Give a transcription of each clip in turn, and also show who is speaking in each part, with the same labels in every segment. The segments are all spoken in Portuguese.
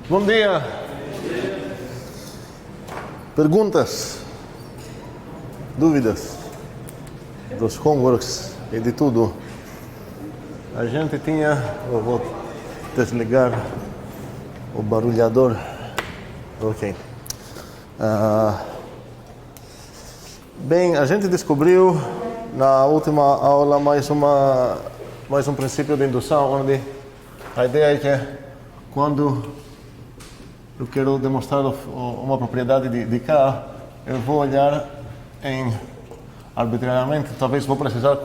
Speaker 1: Bom dia. Perguntas? Dúvidas? Dos homeworks e de tudo. A gente tinha... Eu vou desligar o barulhador. Ok. Bem, a gente descobriu na última aula mais um princípio de indução, onde a ideia é que quando eu quero demonstrar uma propriedade de K, eu vou olhar arbitrariamente, talvez vou precisar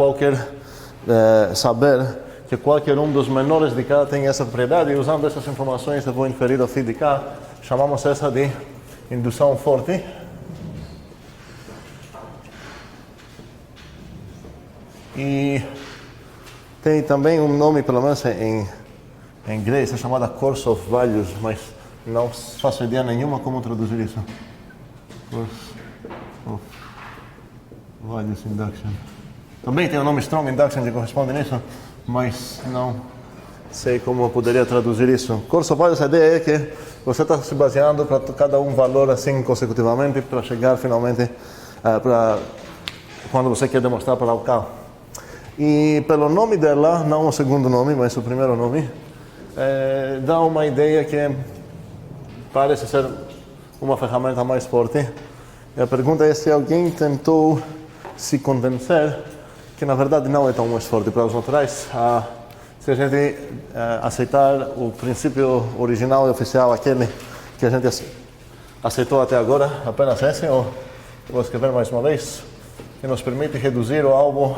Speaker 1: saber que qualquer um dos menores de K tem essa propriedade, e usando essas informações eu vou inferir o φ de K. Chamamos essa de indução forte. E tem também um nome, pelo menos em inglês, é chamada Course of Values, mas não faço ideia nenhuma como traduzir isso. Course of Values Induction. Também tem o nome Strong Induction que corresponde nisso, mas não sei como eu poderia traduzir isso. Course of Values, a ideia é que você está se baseando para cada um valor assim consecutivamente para chegar finalmente para quando você quer demonstrar para o K. E pelo nome dela, não o segundo nome, mas o primeiro nome, dá uma ideia que parece ser uma ferramenta mais forte. E a pergunta é se alguém tentou se convencer que na verdade não é tão mais forte para os naturais. Se a gente aceitar o princípio original e oficial, aquele que a gente aceitou até agora, apenas esse, ou vou escrever mais uma vez, que nos permite reduzir o alvo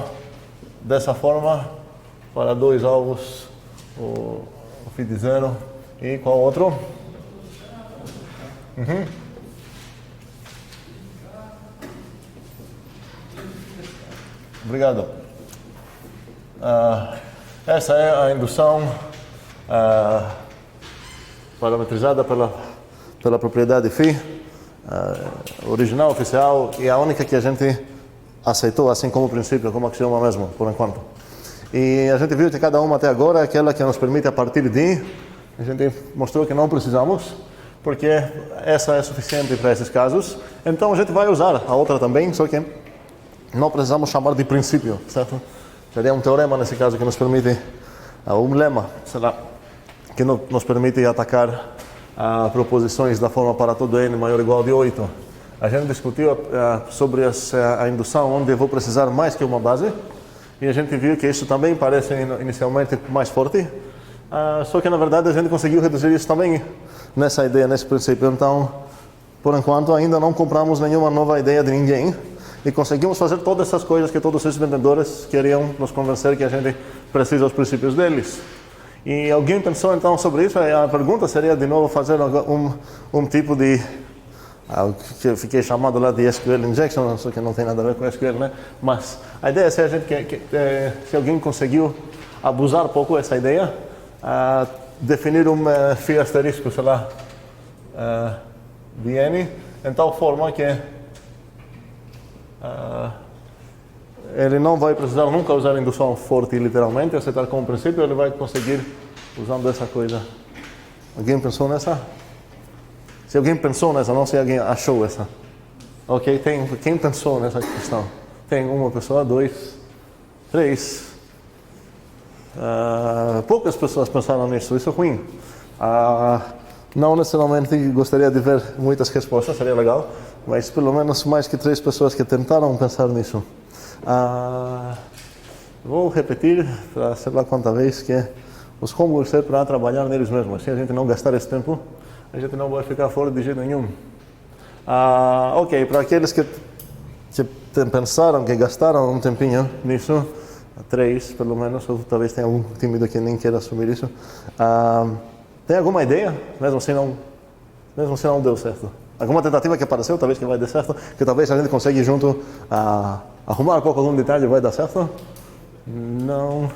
Speaker 1: dessa forma para dois alvos, o φ de zero e qual outro? Obrigado. Essa é a indução parametrizada pela propriedade φ, original, oficial, e a única que a gente aceitou assim como princípio, como axioma mesmo, por enquanto. E a gente viu que cada uma até agora é aquela que nos permite a partir de... A gente mostrou que não precisamos, porque essa é suficiente para esses casos. Então a gente vai usar a outra também, só que não precisamos chamar de princípio, certo? Seria um teorema nesse caso que nos permite, um lema, será, que nos permite atacar proposições da forma para todo n maior ou igual de 8. A gente discutiu sobre a indução onde eu vou precisar mais que uma base, e a gente viu que isso também parece inicialmente mais forte, só que na verdade a gente conseguiu reduzir isso também nessa ideia, nesse princípio. Então, por enquanto, ainda não compramos nenhuma nova ideia de ninguém, e conseguimos fazer todas essas coisas que todos esses vendedores queriam nos convencer que a gente precisa dos princípios deles. E alguém pensou então sobre isso? A pergunta seria de novo fazer um tipo de... que eu fiquei chamado lá de SQL Injection, só que não tem nada a ver com SQL, né? Mas a ideia é se a gente se alguém conseguiu abusar um pouco dessa ideia, definir φ asterisco, sei lá, de n, em tal forma que ele não vai precisar nunca usar indução forte literalmente, aceitar como princípio, ele vai conseguir usando essa coisa. Alguém pensou nessa? Se alguém pensou nessa, não sei se alguém achou essa. Ok, quem pensou nessa questão? Tem uma pessoa, dois, três. Poucas pessoas pensaram nisso, isso é ruim. Não necessariamente gostaria de ver muitas respostas, seria legal, mas pelo menos mais que 3 pessoas que tentaram pensar nisso. Vou repetir, para sei lá quanta vez, que os homeworks é para trabalhar neles mesmos. Se a gente não gastar esse tempo, a gente não vai ficar fora de jeito nenhum. Ok, para aqueles que pensaram, que gastaram um tempinho nisso, 3 pelo menos, ou talvez tenha algum tímido que nem queira assumir isso. Tem alguma ideia? Mesmo se não deu certo. Alguma tentativa que apareceu, talvez que vai dar certo, que talvez a gente consiga junto arrumar um pouco algum detalhe, vai dar certo? Não.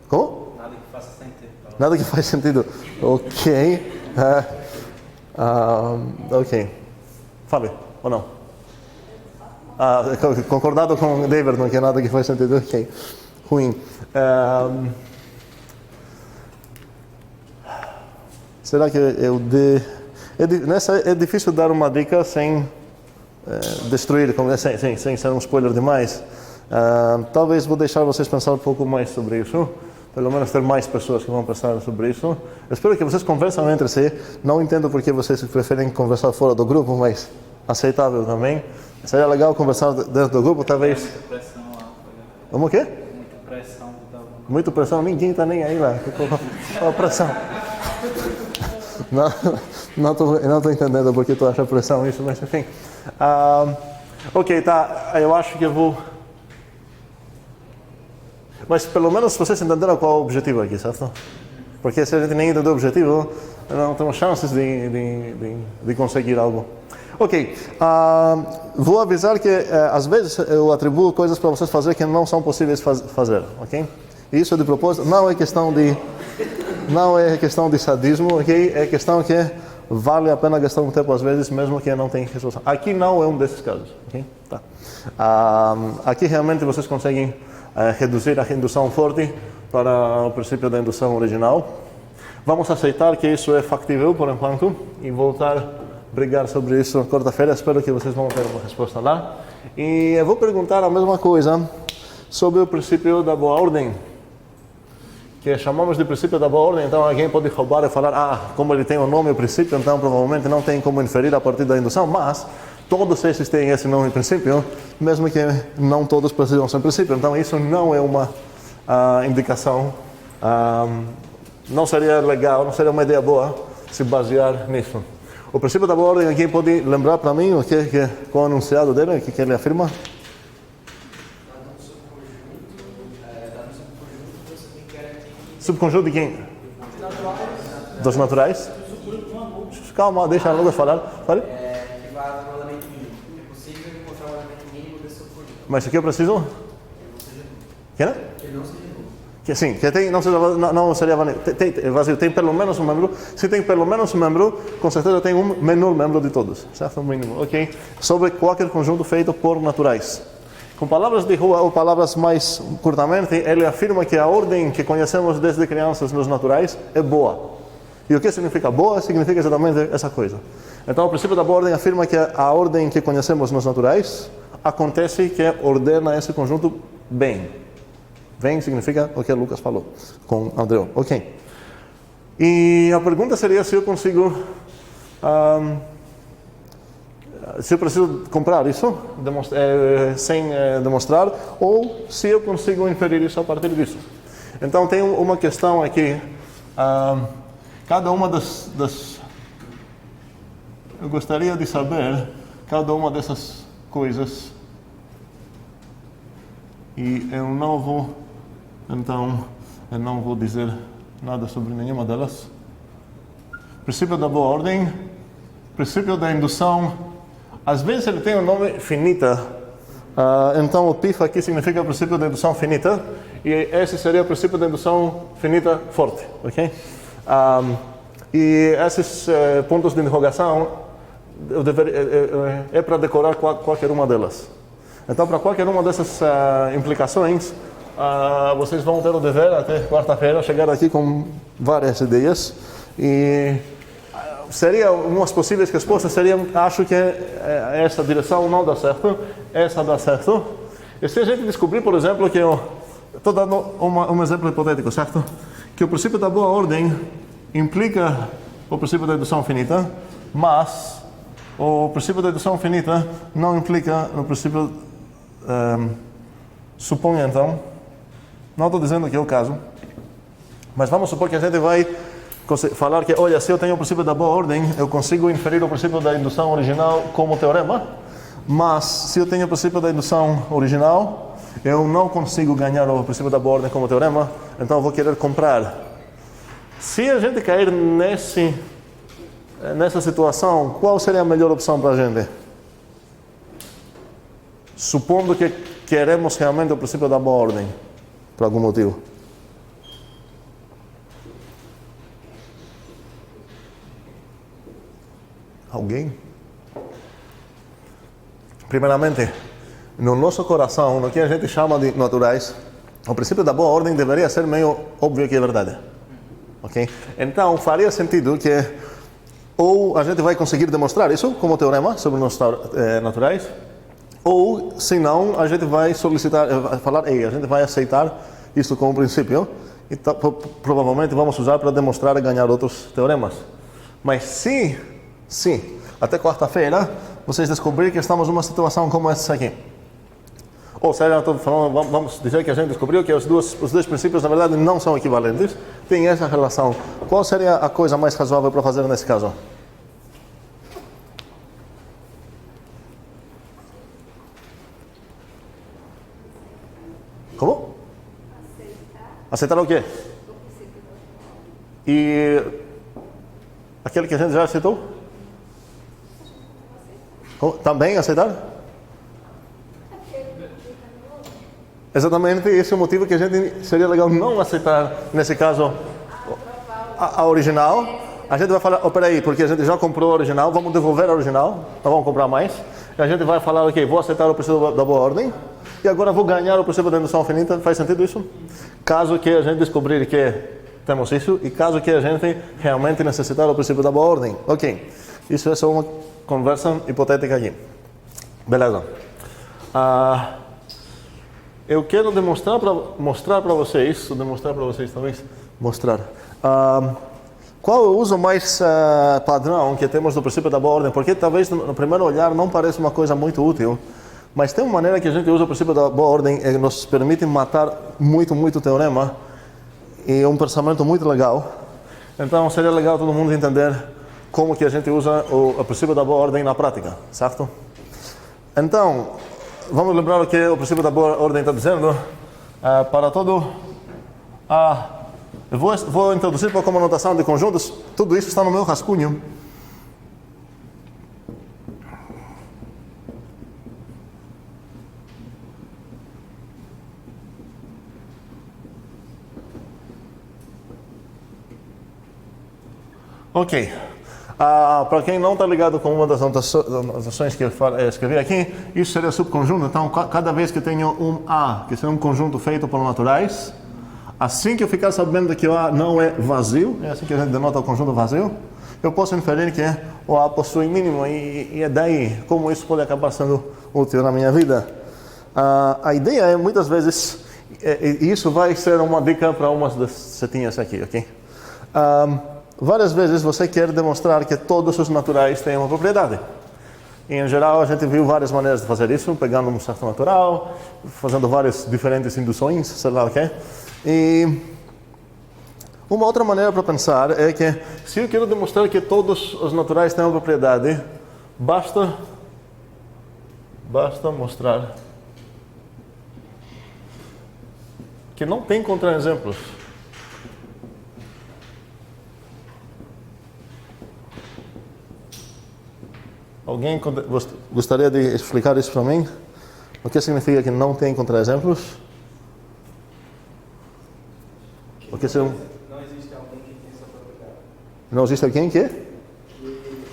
Speaker 1: Como?
Speaker 2: Nada que faça sentido.
Speaker 1: Nada que faz sentido. Ok. Ok. Fale, ou não? Concordado com o David, não que nada que faz sentido. Ok. Ruim. será que nessa é difícil dar uma dica sem destruir, sem ser um spoiler demais. Talvez vou deixar vocês pensar um pouco mais sobre isso. Pelo menos ter mais pessoas que vão pensar sobre isso. Eu espero que vocês conversem entre si. Não entendo porque vocês preferem conversar fora do grupo, mas aceitável também. Seria legal conversar dentro do grupo, talvez.
Speaker 2: Muita pressão lá.
Speaker 1: Como o quê?
Speaker 2: Muita pressão.
Speaker 1: Muita pressão? Ninguém está nem aí lá. Qual a pressão? Não estou entendendo porque tu acha pressão isso, mas enfim. Ok, tá. Eu acho que eu vou... Mas pelo menos vocês entenderam qual é o objetivo aqui, certo? Porque se a gente nem entendeu o objetivo, não temos chances de conseguir algo. Ok, vou avisar que às vezes eu atribuo coisas para vocês fazer que não são possíveis fazer, ok? Isso de propósito, não é questão de sadismo, ok? É questão que vale a pena gastar um tempo às vezes, mesmo que não tenha resolução. Aqui não é um desses casos, ok? Tá. Aqui realmente vocês conseguem reduzir a indução forte para o princípio da indução original. Vamos aceitar que isso é factível por enquanto e voltar a brigar sobre isso quarta-feira. Espero que vocês vão ter uma resposta lá. E eu vou perguntar a mesma coisa sobre o princípio da boa ordem, que chamamos de princípio da boa ordem. Então alguém pode roubar e falar, como ele tem o nome, o princípio, então provavelmente não tem como inferir a partir da indução, mas todos esses têm esse nome princípio, mesmo que não todos precisam ser princípio. Então isso não é uma indicação, não seria legal, não seria uma ideia boa se basear nisso. O princípio da boa ordem, alguém pode lembrar para mim qual é o enunciado dele, o que ele afirma? Subconjunto de quem? Dos naturais? Calma, deixa a Lucas falar. Fale.
Speaker 3: Que vai para o elemento mínimo. É possível encontrar o elemento mínimo desse subconjunto.
Speaker 1: Mas aqui eu preciso? Que não?
Speaker 3: Que não seja nulo.
Speaker 1: Que sim, que tem, não seria vazio. Tem pelo menos um membro. Se tem pelo menos um membro, com certeza tem um menor membro de todos. Certo? Mínimo. Ok? Sobre qualquer conjunto feito por naturais. Com palavras de rua ou palavras mais curtamente, ele afirma que a ordem que conhecemos desde crianças nos naturais é boa. E o que significa boa? Significa exatamente essa coisa. Então, o princípio da boa ordem afirma que a ordem que conhecemos nos naturais acontece que ordena esse conjunto bem. Bem significa o que Lucas falou com Andreu. Ok. E a pergunta seria se eu consigo... se eu preciso comprar isso sem demonstrar, ou se eu consigo inferir isso a partir disso. Então tem uma questão aqui, cada uma das... Eu gostaria de saber cada uma dessas coisas, e eu não vou dizer nada sobre nenhuma delas. Princípio da boa ordem, princípio da indução. Às vezes ele tem o nome finita, então o PIF aqui significa princípio da indução finita, e esse seria o princípio da indução finita forte, ok? E esses pontos de interrogação é para decorar qualquer uma delas. Então, para qualquer uma dessas implicações, vocês vão ter o dever até quarta-feira chegar aqui com várias ideias. E seria umas possíveis respostas seriam: acho que essa direção não dá certo, essa dá certo. E se a gente descobrir, por exemplo, que estou dando um exemplo hipotético, certo? Que o princípio da boa ordem implica o princípio da indução finita, mas o princípio da indução finita não implica no princípio. Suponha então, não estou dizendo que é o caso, mas vamos supor que a gente vai falar que, olha, se eu tenho o princípio da boa ordem, eu consigo inferir o princípio da indução original como teorema, mas se eu tenho o princípio da indução original, eu não consigo ganhar o princípio da boa ordem como teorema, então eu vou querer comprar. Se a gente cair nessa situação, qual seria a melhor opção para a gente? Supondo que queremos realmente o princípio da boa ordem, por algum motivo. Alguém? Primeiramente, no nosso coração, no que a gente chama de naturais, o princípio da boa ordem deveria ser meio óbvio que é verdade. ok? Então, faria sentido que ou a gente vai conseguir demonstrar isso como teorema sobre os naturais, ou, se não, a gente vai falar, a gente vai aceitar isso como princípio, e provavelmente vamos usar para demonstrar e ganhar outros teoremas. Mas se até quarta-feira, vocês descobrirem que estamos numa situação como essa aqui, ou seja, estou falando, vamos dizer que a gente descobriu que os dois princípios, na verdade, não são equivalentes, tem essa relação. Qual seria a coisa mais razoável para fazer nesse caso? Como? Aceitar o quê? E aquele que a gente já aceitou? Também aceitar? Exatamente, esse é o motivo que a gente seria legal não aceitar, nesse caso, a original. A gente vai falar, peraí, porque a gente já comprou a original, vamos devolver a original, não vamos comprar mais. E a gente vai falar, ok, vou aceitar o princípio da boa ordem, e agora vou ganhar o princípio da indução finita. Faz sentido isso? Caso que a gente descobrir que temos isso, e caso que a gente realmente necessitar o princípio da boa ordem. Ok, isso é só uma conversa hipotética aqui. Beleza. Eu quero mostrar para vocês talvez, qual é o uso mais padrão que temos do princípio da boa ordem, porque talvez no primeiro olhar não pareça uma coisa muito útil, mas tem uma maneira que a gente usa o princípio da boa ordem que nos permite matar muito teorema, e um pensamento muito legal. Então seria legal todo mundo entender como que a gente usa o princípio da boa ordem na prática, certo? Então, vamos lembrar o que o princípio da boa ordem está dizendo. Para todo... eu vou introduzir como notação de conjuntos. Tudo isso está no meu rascunho. Ok. Para quem não está ligado com uma das anotações que eu escrevi aqui, isso seria subconjunto. Então, cada vez que tenho um A, que seria um conjunto feito por naturais, assim que eu ficar sabendo que o A não é vazio, é assim que a gente denota o conjunto vazio, eu posso inferir que o A possui mínimo, e é daí como isso pode acabar sendo útil na minha vida. A ideia é, muitas vezes, e isso vai ser uma dica para umas das setinhas aqui, ok? Várias vezes você quer demonstrar que todos os naturais têm uma propriedade. E, em geral, a gente viu várias maneiras de fazer isso, pegando um certo natural, fazendo várias diferentes induções, sei lá o quê. E uma outra maneira para pensar é que, se eu quero demonstrar que todos os naturais têm uma propriedade, basta mostrar que não tem contra-exemplos. Alguém gostaria de explicar isso para mim? O que significa que não tem contra-exemplos?
Speaker 3: Não existe alguém que tem essa propriedade.
Speaker 1: Não existe alguém que?
Speaker 3: Que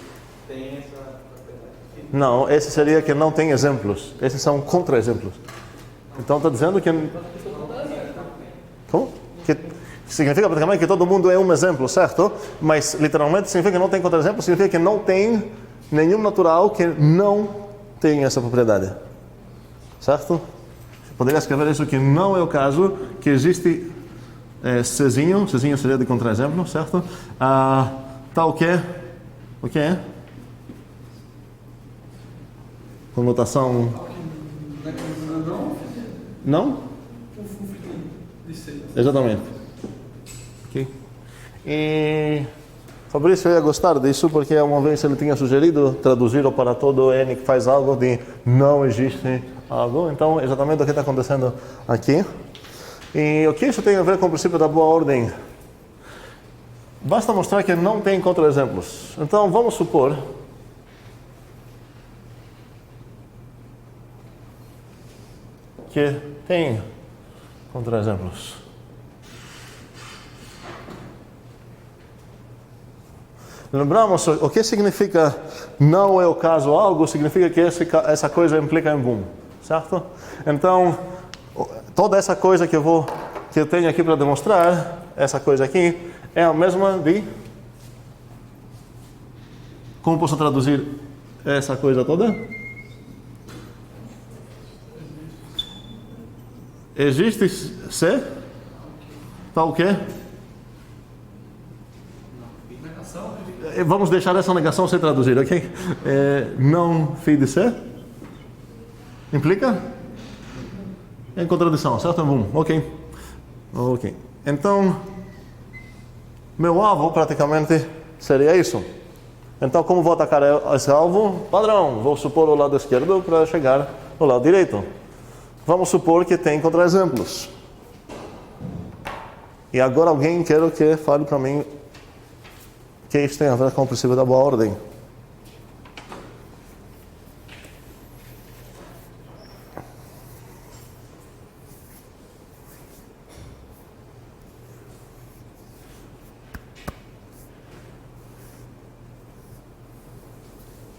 Speaker 3: tem essa propriedade.
Speaker 1: Não, esse seria que não tem exemplos. Esses são contra-exemplos. Então está dizendo que... Como? Que significa praticamente que todo mundo é um exemplo, certo? Mas literalmente significa que não tem contra-exemplos, significa que não tem nenhum natural que não tem essa propriedade. Certo? Poderia escrever isso que não é o caso, que existe Czinho seria de contra-exemplo, certo? Tal que... O que é? Com notação... Não? Exatamente. Ok. E... Fabrício ia gostar disso, porque uma vez ele tinha sugerido traduzir o para todo N que faz algo de não existe algo. Então, exatamente o que está acontecendo aqui. E o que isso tem a ver com o princípio da boa ordem? Basta mostrar que não tem contra-exemplos. Então, vamos supor que tem contra-exemplos. Lembramos, o que significa não é o caso algo, significa que essa coisa implica em boom, certo? Então, toda essa coisa que eu tenho aqui para demonstrar, essa coisa aqui, é a mesma de... Como posso traduzir essa coisa toda? Existe se? Tá o quê? Vamos deixar essa negação sem traduzir, ok? Não fide se? Implica? É contradição, certo? Ok. Ok. Então, meu alvo praticamente seria isso. Então, como vou atacar esse alvo? Padrão. Vou supor o lado esquerdo para chegar no lado direito. Vamos supor que tem contra-exemplos. E agora alguém quer que fale para mim que isso tem a ver com o princípio da boa ordem.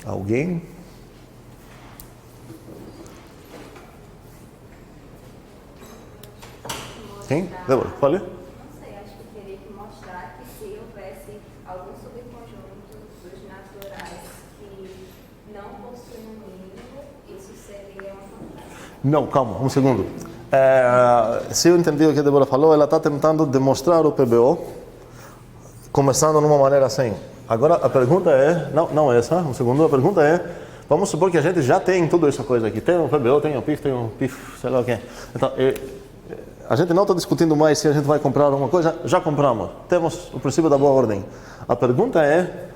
Speaker 1: Alguém? Quem? Débora, fale.
Speaker 2: Não sei, acho que teria que mostrar que se houvesse algum subconjunto dos naturais que não possuem um mínimo, isso seria uma contradição.
Speaker 1: Não, calma, um segundo. Se eu entendi o que a Débora falou, ela está tentando demonstrar o PBO, começando de uma maneira assim. Agora a pergunta é, não essa, um segundo, a pergunta é, vamos supor que a gente já tem tudo essa coisa aqui, tem um PBO, tem um PIF, sei lá o que. Então, a gente não está discutindo mais se a gente vai comprar alguma coisa, já compramos, temos o princípio da boa ordem. A pergunta é,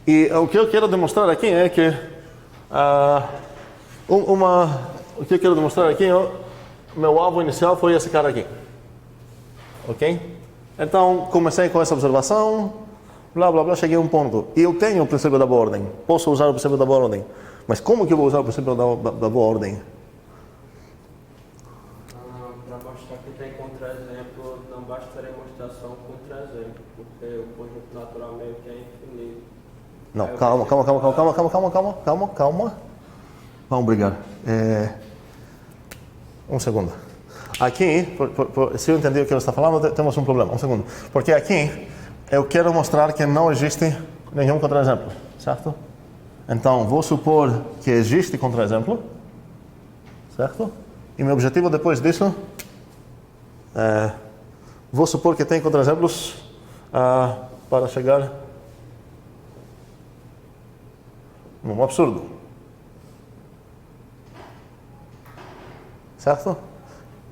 Speaker 1: e o que eu quero demonstrar aqui é que, o que eu quero demonstrar aqui, meu alvo inicial foi esse cara aqui, ok? Então, comecei com essa observação, blá, blá, blá, cheguei a um ponto. E eu tenho o princípio da boa ordem. Posso usar o princípio da boa ordem. Mas como que eu vou usar o princípio da boa ordem?
Speaker 4: Para mostrar que tem contra-exemplo, não bastaria mostrar só um contra-exemplo, porque o conjunto natural meio que é infinito.
Speaker 1: Não, calma. Vamos brigar. Um segundo. Aqui, se eu entendi o que ele está falando, temos um problema. Um segundo. Porque aqui, eu quero mostrar que não existe nenhum contra-exemplo, certo? Então, vou supor que existe contra-exemplo, certo? E meu objetivo depois disso vou supor que tem contra-exemplos para chegar num absurdo. Certo?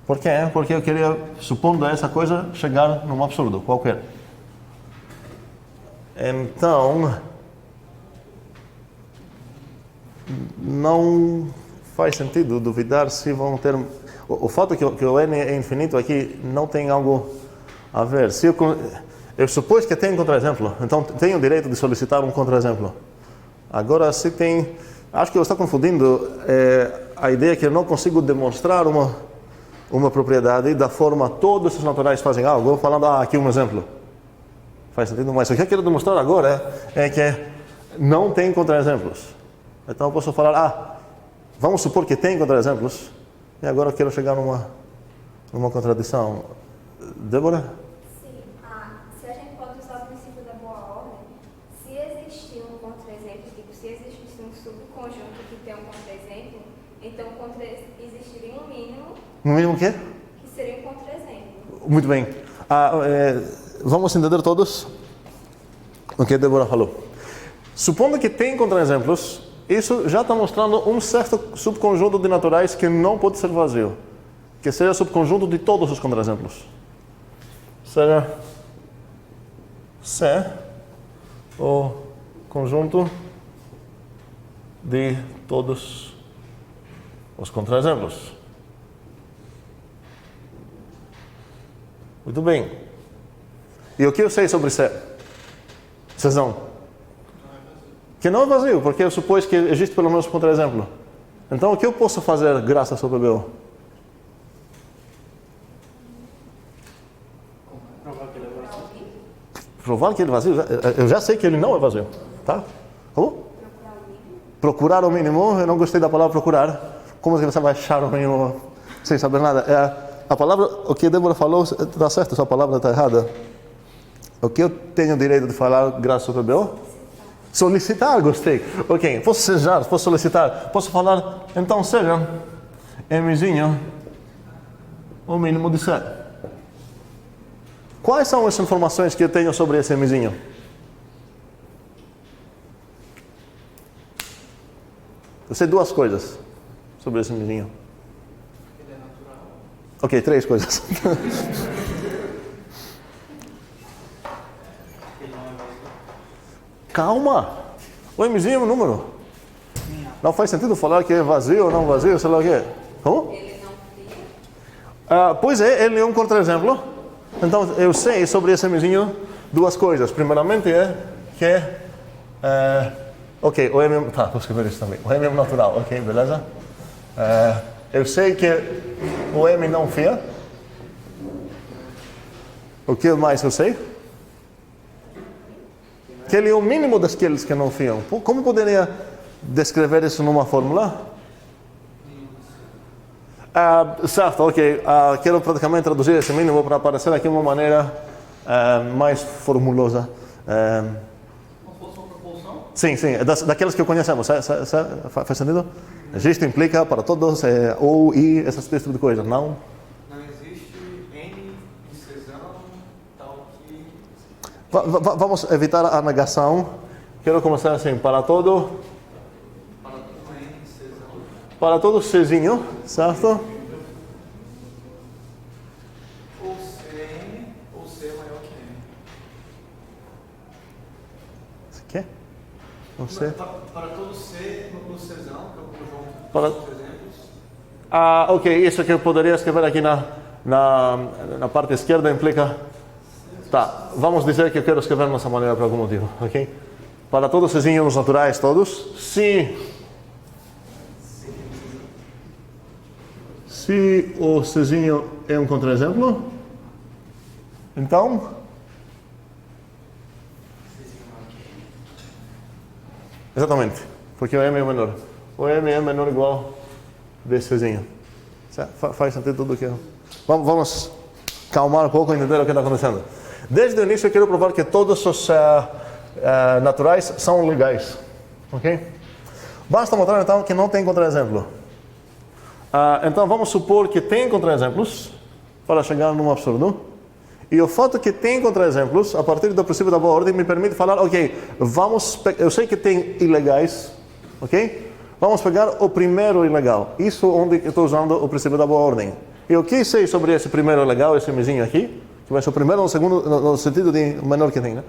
Speaker 1: Por quê? Porque eu queria, supondo essa coisa, chegar num absurdo qualquer. Então, não faz sentido duvidar se vão ter... O fato que o n é infinito aqui não tem algo a ver. Se eu supus que tem um contra-exemplo, então tenho o direito de solicitar um contra-exemplo. Agora, se tem... Acho que eu estou confundindo a ideia que eu não consigo demonstrar uma propriedade da forma todos os naturais fazem algo. Eu falando, aqui um exemplo. Faz sentido, mas o que eu quero demonstrar agora é que não tem contra-exemplos. Então eu posso falar, vamos supor que tem contra-exemplos, e agora eu quero chegar numa contradição. Débora?
Speaker 2: Sim, se a gente pode usar o princípio da boa ordem, se existir um contra-exemplo, tipo, se existisse um subconjunto que tem um contra-exemplo, então existiria um mínimo.
Speaker 1: No mínimo o quê?
Speaker 2: Que seria um contra-exemplo.
Speaker 1: Muito bem. Vamos entender todos o que a Débora falou. Supondo que tem contra-exemplos, isso já está mostrando um certo subconjunto de naturais que não pode ser vazio, que seja o subconjunto de todos os contra-exemplos. Seja C, o conjunto de todos os contra-exemplos. Muito bem. E o que eu sei sobre C? Cezão. Que não é vazio, porque eu supus que existe pelo menos um contra-exemplo. Então, o que eu posso fazer graças ao PBO? Provar que ele é vazio? Eu já sei que ele não é vazio. Tá? Como? Procurar o mínimo. Eu não gostei da palavra procurar. Como você vai achar o mínimo sem saber nada? A palavra, o que a Débora falou, está certo, sua palavra está errada. O que eu tenho direito de falar graças ao BO? Solicitar, gostei. Ok, posso sejar, posso solicitar, posso falar, então seja Mzinho o mínimo de 7. Quais são as informações que eu tenho sobre esse Mzinho? Eu sei 2 coisas sobre esse Mzinho.
Speaker 3: Ele é natural.
Speaker 1: Ok, 3 coisas.
Speaker 3: Ele não é mesmo.
Speaker 1: Calma! O Mzinho é um número. Não faz sentido falar que é vazio ou não vazio, sei lá o quê. Como?
Speaker 2: Ele não cria.
Speaker 1: Pois é, ele é um contra-exemplo. Então, eu sei sobre esse Mzinho 2 coisas. Primeiramente é que... ok, o M... Tá, vou escrever isso também. O M é natural, ok, beleza? Eu sei que o M não fia. O que mais eu sei? Que ele é o mínimo daqueles que não fiam. Como poderia descrever isso numa fórmula? Certo, ok. Quero praticamente traduzir esse mínimo para aparecer aqui de uma maneira mais formulosa.
Speaker 3: Como se fosse uma proporção?
Speaker 1: Sim, daquelas que conhecemos. Faz sentido? Existe, implica para todos, ou, e, esse tipo de coisa. Não?
Speaker 3: Não existe N de cesão tal que...
Speaker 1: Vamos evitar a negação. Quero começar assim, para todo
Speaker 3: N de cesão.
Speaker 1: Para todo Czinho, certo?
Speaker 3: Ou CN ou C maior que N.
Speaker 1: Isso aqui? Não sei.
Speaker 3: Para todo C no cesão, que é o conjunto
Speaker 1: Para-
Speaker 3: dos exemplos.
Speaker 1: Ok, isso que eu poderia escrever aqui na parte esquerda implica... Tá, vamos dizer que eu quero escrever dessa maneira por algum motivo, ok? Para todos os Czinhos naturais, todos, se o Czinho é um contra-exemplo, então... Exatamente, porque o M é menor. O M é menor ou igual de Czinho. Faz sentido tudo que eu... Vamos calmar um pouco e entender o que está acontecendo. Desde o início eu quero provar que todos os naturais são legais. Ok? Basta mostrar então que não tem contra-exemplo. Então vamos supor que tem contra-exemplos para chegar num absurdo. E o fato que tem contra-exemplos, a partir do princípio da boa ordem, me permite falar, ok, eu sei que tem ilegais, ok? Vamos pegar o primeiro ilegal. Isso onde eu estou usando o princípio da boa ordem. E o que sei sobre esse primeiro ilegal, esse Mzinho aqui? Que vai ser o primeiro ou o segundo, no sentido de menor que tem, né?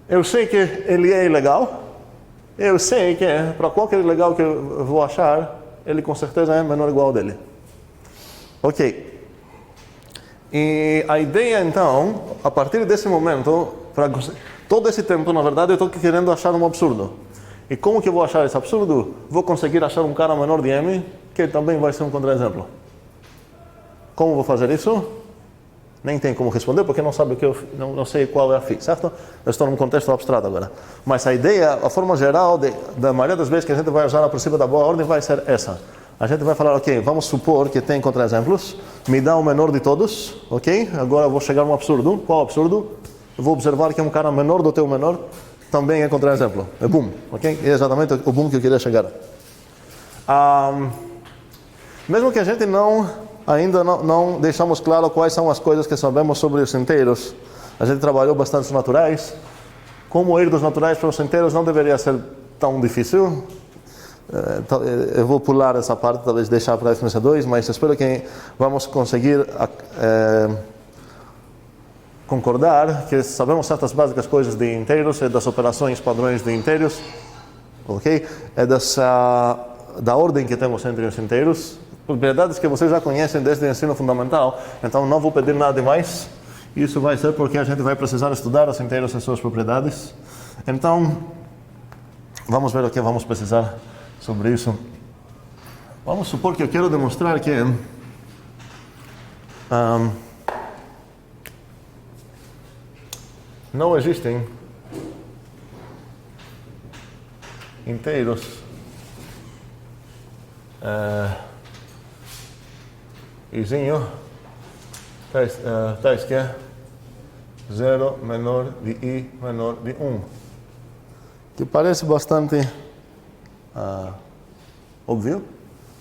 Speaker 1: Eu sei que ele é ilegal. Eu sei que para qualquer ilegal que eu vou achar, ele com certeza é menor ou igual dele. Ok. E a ideia então, a partir desse momento, todo esse tempo, na verdade, eu estou querendo achar um absurdo. E como que eu vou achar esse absurdo? Vou conseguir achar um cara menor de M, que também vai ser um contra-exemplo. Como vou fazer isso? Nem tem como responder, porque não sabe o que não sei qual é a FI, certo? Eu estou num contexto abstrato agora. Mas a ideia, a forma geral, da maioria das vezes que a gente vai usar a princípio da boa ordem vai ser essa. A gente vai falar, ok, vamos supor que tem contra-exemplos, me dá o menor de todos, ok? Agora eu vou chegar a um absurdo. Qual absurdo? Eu vou observar que um cara menor do teu menor também é contra-exemplo. É boom, ok? É exatamente o boom que eu queria chegar. Mesmo que a gente ainda não deixamos claro quais são as coisas que sabemos sobre os inteiros. A gente trabalhou bastante os naturais. Como ir dos naturais para os inteiros não deveria ser tão difícil. Eu vou pular essa parte, talvez deixar para a referência 2, mas espero que vamos conseguir concordar que sabemos certas básicas coisas de inteiros e das operações padrões de inteiros, ok? É da ordem que temos entre os inteiros, propriedades que vocês já conhecem desde o ensino fundamental, então não vou pedir nada demais. Isso vai ser porque a gente vai precisar estudar os inteiros e suas propriedades. Então, vamos ver o que vamos precisar sobre isso. Vamos supor que eu quero demonstrar que não existem inteiros tais que 0 menor de I menor de 1. Que parece bastante óbvio,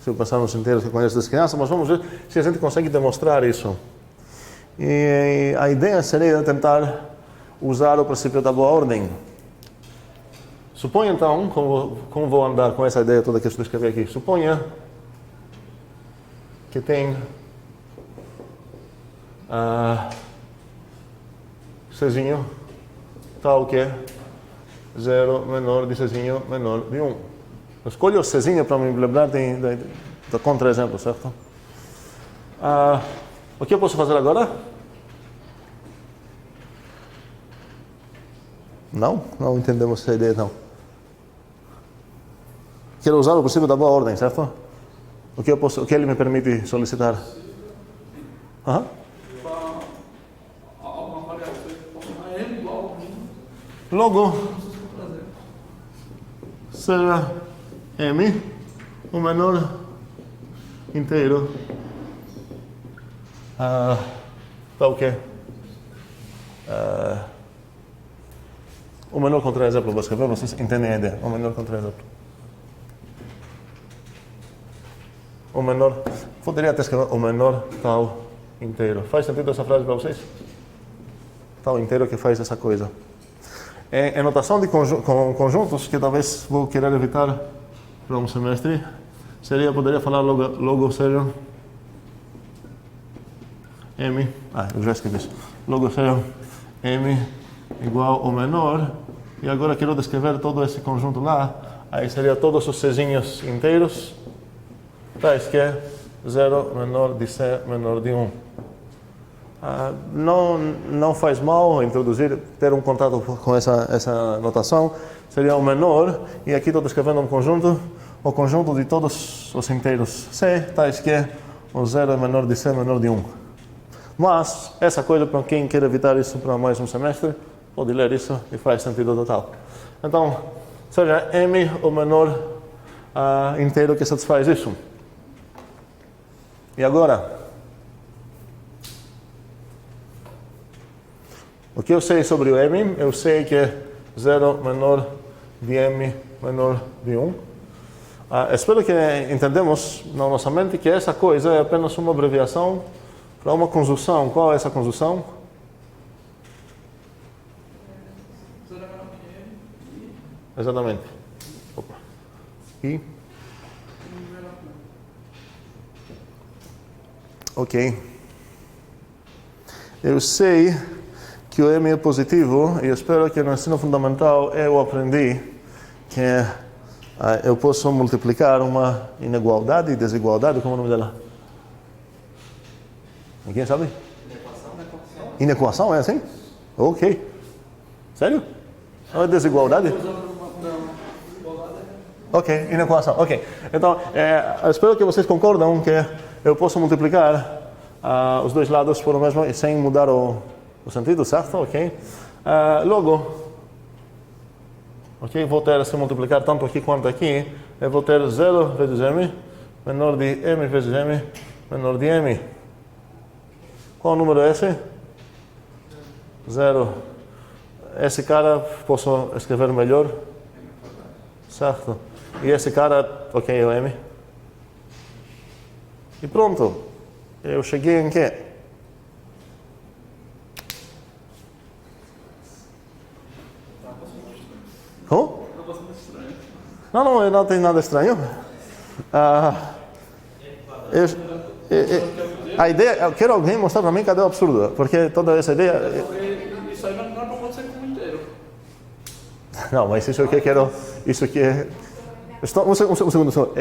Speaker 1: se eu passar nos inteiros que conheço das crianças, mas vamos ver se a gente consegue demonstrar isso. E a ideia seria tentar usar o princípio da boa ordem. Suponha então, como vou andar com essa ideia toda que eu escrevi aqui, suponha que tem Czinho tal que 0 menor de Czinho menor de 1. Eu escolho o Czinho para me lembrar do contra-exemplo, certo? O que eu posso fazer agora? Não entendemos essa ideia, não. Quero usar o princípio da boa ordem, certo? O que ele me permite solicitar? Logo, seja M o menor inteiro para o quê? O menor contra-exemplo, vou escrever, vocês entendem a ideia. O menor contra-exemplo. O menor, poderia até escrever o menor tal inteiro. Faz sentido essa frase para vocês? Tal inteiro que faz essa coisa. Em notação de conjuntos, que talvez vou querer evitar para um semestre, poderia falar logo seja M, eu já escrevi isso. Logo seja M igual ao menor, e agora quero descrever todo esse conjunto lá, aí seria todos os Czinhos inteiros, tais que 0 menor de C menor de 1. Não faz mal ter um contato com essa notação, seria o menor, e aqui estou descrevendo um conjunto, o conjunto de todos os inteiros C, tais que o 0 é menor de C menor de 1. Mas, essa coisa, para quem quer evitar isso para mais um semestre, pode ler isso e faz sentido total. Então, seja M o menor inteiro que satisfaz isso. E agora? O que eu sei sobre o M? Eu sei que é 0 menor de M menor de 1. Espero que entendemos na nossa mente que essa coisa é apenas uma abreviação para uma conjunção. Qual é essa conjunção? Exatamente. Opa. E? Ok. Eu sei que o M é positivo e eu espero que no ensino fundamental eu aprendi que eu posso multiplicar uma inigualdade e desigualdade. Como é o nome dela? Ninguém sabe? Inequação é assim? Ok. Sério? Não é desigualdade? Ok, inequação. Ok. Então, eu espero que vocês concordam que eu posso multiplicar os dois lados por o mesmo sem mudar o sentido, certo? Ok. Logo, vou ter, se multiplicar tanto aqui quanto aqui, eu vou ter 0 vezes M menor de M vezes M menor de M. Qual número é esse? 0. Esse cara posso escrever melhor? Certo. E esse cara, ok, é o M. E pronto. Eu cheguei em quê? Como? Não tem nada estranho. A ideia, eu quero alguém mostrar para mim cadê o absurdo, porque toda essa ideia...
Speaker 5: Isso aí não é para acontecer com o inteiro.
Speaker 1: Não, mas isso aqui eu quero... Isso aqui é... Um segundo.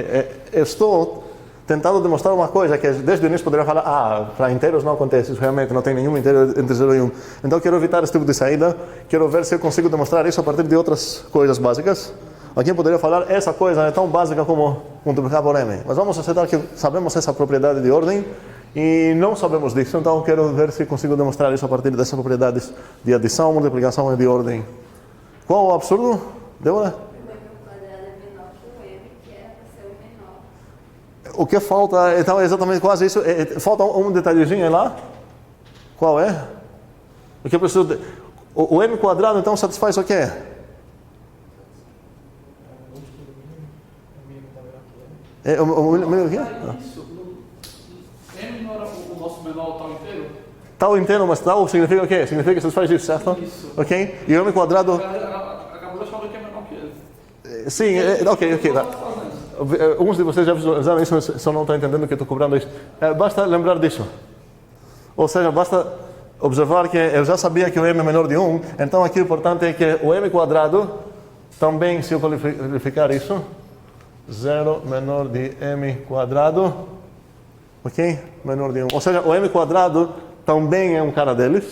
Speaker 1: Eu estou tentando demonstrar uma coisa que desde o início poderia falar, para inteiros não acontece, isso realmente não tem nenhum inteiro entre 0 e 1. Então quero evitar esse tipo de saída, quero ver se eu consigo demonstrar isso a partir de outras coisas básicas. Alguém poderia falar, essa coisa é tão básica como multiplicar por M. Mas vamos aceitar que sabemos essa propriedade de ordem e não sabemos disso, então quero ver se consigo demonstrar isso a partir dessas propriedades de adição, multiplicação e de ordem. Qual o absurdo? Débora? O que falta, então é exatamente quase isso, falta um detalhezinho lá. Qual é? O que eu preciso de... o m quadrado, então, satisfaz o quê? O mínimo aqui?
Speaker 5: Isso. M não era o nosso menor tal inteiro?
Speaker 1: Tal inteiro, mas tal significa o quê? Significa que satisfaz isso, certo?
Speaker 5: Isso.
Speaker 1: Ok? E o m quadrado...
Speaker 5: Acabou de falar que é menor que ele.
Speaker 1: Sim, ok. Tá. Uns de vocês já visualizaram isso, mas só não estão entendendo que eu estou cobrando isso. Basta lembrar disso. Ou seja, basta observar que eu já sabia que o m é menor de 1, então aqui o importante é que o m quadrado também, se eu qualificar isso, 0 menor de m quadrado, ok? Menor de 1. Ou seja, o m quadrado também é um cara deles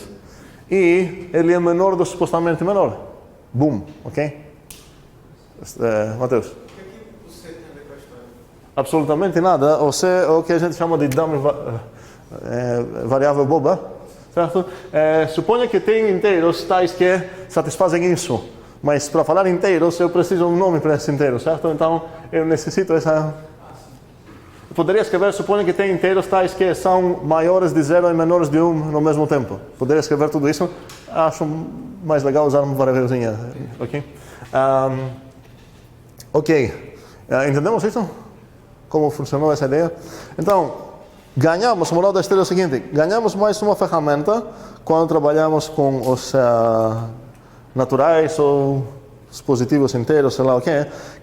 Speaker 1: e ele é menor do supostamente menor. Boom, ok? Mateus?
Speaker 4: O que você tem a ver com a história?
Speaker 1: Absolutamente nada. Você é o que a gente chama de dummy variável boba, certo? Suponha que tem inteiros tais que satisfazem isso, mas para falar inteiros eu preciso um nome para esse inteiro, certo? Então eu necessito essa... Eu poderia escrever, suponha que tem inteiros tais que são maiores de 0 e menores de 1 no mesmo tempo. Poderia escrever tudo isso. Acho mais legal usar uma variávelzinha, ok? Ok, entendemos isso? Como funcionou essa ideia? Então, ganhamos, a moral da história é o seguinte, ganhamos mais uma ferramenta quando trabalhamos com os naturais ou os positivos inteiros, sei lá o que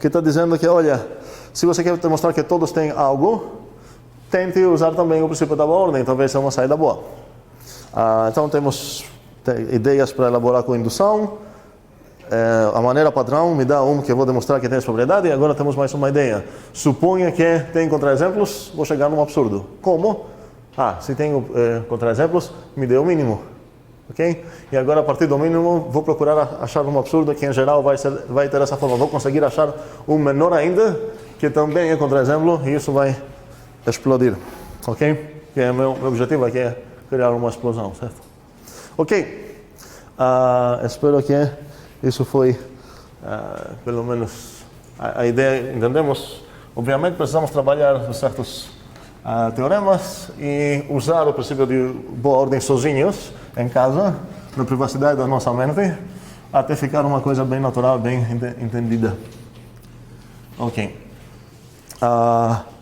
Speaker 1: está dizendo que, olha, se você quer demonstrar que todos têm algo, tente usar também o princípio da boa ordem, talvez seja uma saída boa. Então temos ideias para elaborar com indução. A maneira padrão me dá que eu vou demonstrar que tem essa propriedade, e agora temos mais uma ideia. Suponha que tem contra-exemplos, vou chegar num absurdo. Como? Se tenho contra-exemplos, me dê o mínimo. Ok? E agora, a partir do mínimo, vou procurar achar um absurdo que, em geral, vai ter essa forma. Vou conseguir achar um menor ainda, que também é contra-exemplo, e isso vai explodir. Ok? Que meu objetivo aqui é criar uma explosão, certo? Ok. Espero que isso foi, pelo menos, a ideia, entendemos? Obviamente precisamos trabalhar certos teoremas e usar o princípio de boa ordem sozinhos, em casa, na privacidade da nossa mente, até ficar uma coisa bem natural, bem entendida. Ok.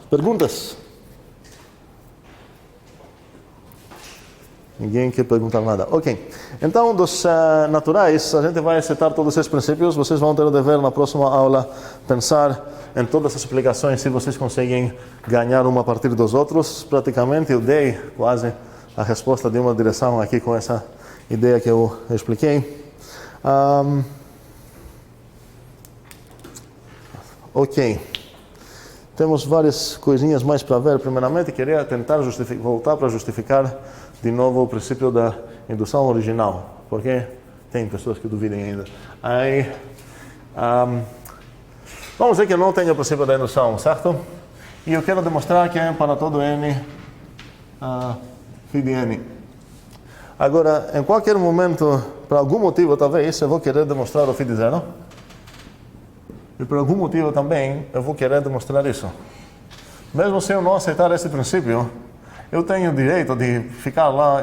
Speaker 1: Perguntas? Ninguém quer perguntar nada. Ok. Então, dos naturais, a gente vai aceitar todos esses princípios. Vocês vão ter o dever, na próxima aula, pensar em todas as aplicações, se vocês conseguem ganhar uma a partir dos outros. Praticamente, eu dei quase a resposta de uma direção aqui com essa ideia que eu expliquei. Ok. Temos várias coisinhas mais para ver. Primeiramente, queria tentar voltar para justificar de novo o princípio da indução original, porque tem pessoas que duvidem ainda. Vamos dizer que eu não tenho o princípio da indução, certo? E eu quero demonstrar que é para todo n, φ de n. Agora, em qualquer momento, por algum motivo talvez, eu vou querer demonstrar o φ de 0. E por algum motivo também, eu vou querer demonstrar isso. Mesmo se eu não aceitar esse princípio, eu tenho o direito de ficar lá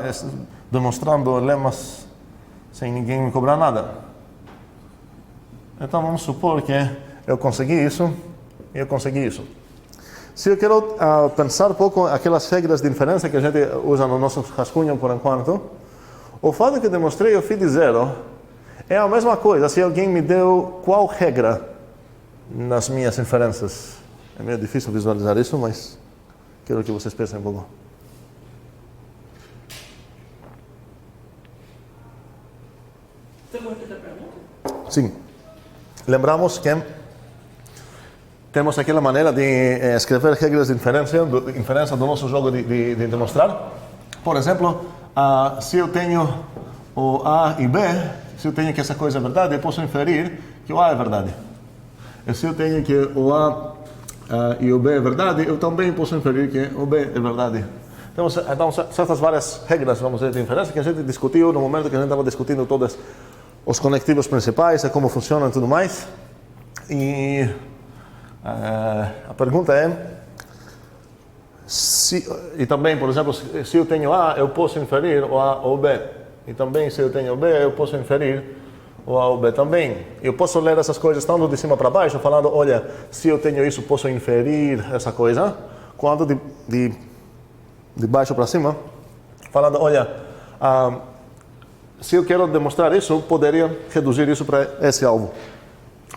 Speaker 1: demonstrando lemas sem ninguém me cobrar nada. Então vamos supor que eu consegui isso e eu consegui isso. Se eu quero pensar um pouco aquelas regras de inferência que a gente usa no nosso rascunho por enquanto, o fato de que demonstrei o φ de 0 é a mesma coisa se alguém me deu qual regra nas minhas inferências. É meio difícil visualizar isso, mas quero que vocês pensem um pouco.
Speaker 5: Você vai repetir a pergunta?
Speaker 1: Sim. Lembramos que temos aquela maneira de escrever regras de inferência do nosso jogo de demonstrar. Por exemplo, se eu tenho o A e B, se eu tenho que essa coisa é verdade, eu posso inferir que o A é verdade. E se eu tenho que o A e o B é verdade, eu também posso inferir que o B é verdade. Temos então certas várias regras, vamos dizer, de inferência que a gente discutiu no momento que a gente estava discutindo todos os conectivos principais, como funcionam e tudo mais. E a pergunta é, e também, por exemplo, se eu tenho A, eu posso inferir o A ou o B. E também, se eu tenho B, eu posso inferir o A ou B também. Eu posso ler essas coisas tanto de cima para baixo, falando, olha, se eu tenho isso, posso inferir essa coisa, quanto de baixo para cima, falando, olha, se eu quero demonstrar isso, poderia reduzir isso para esse alvo.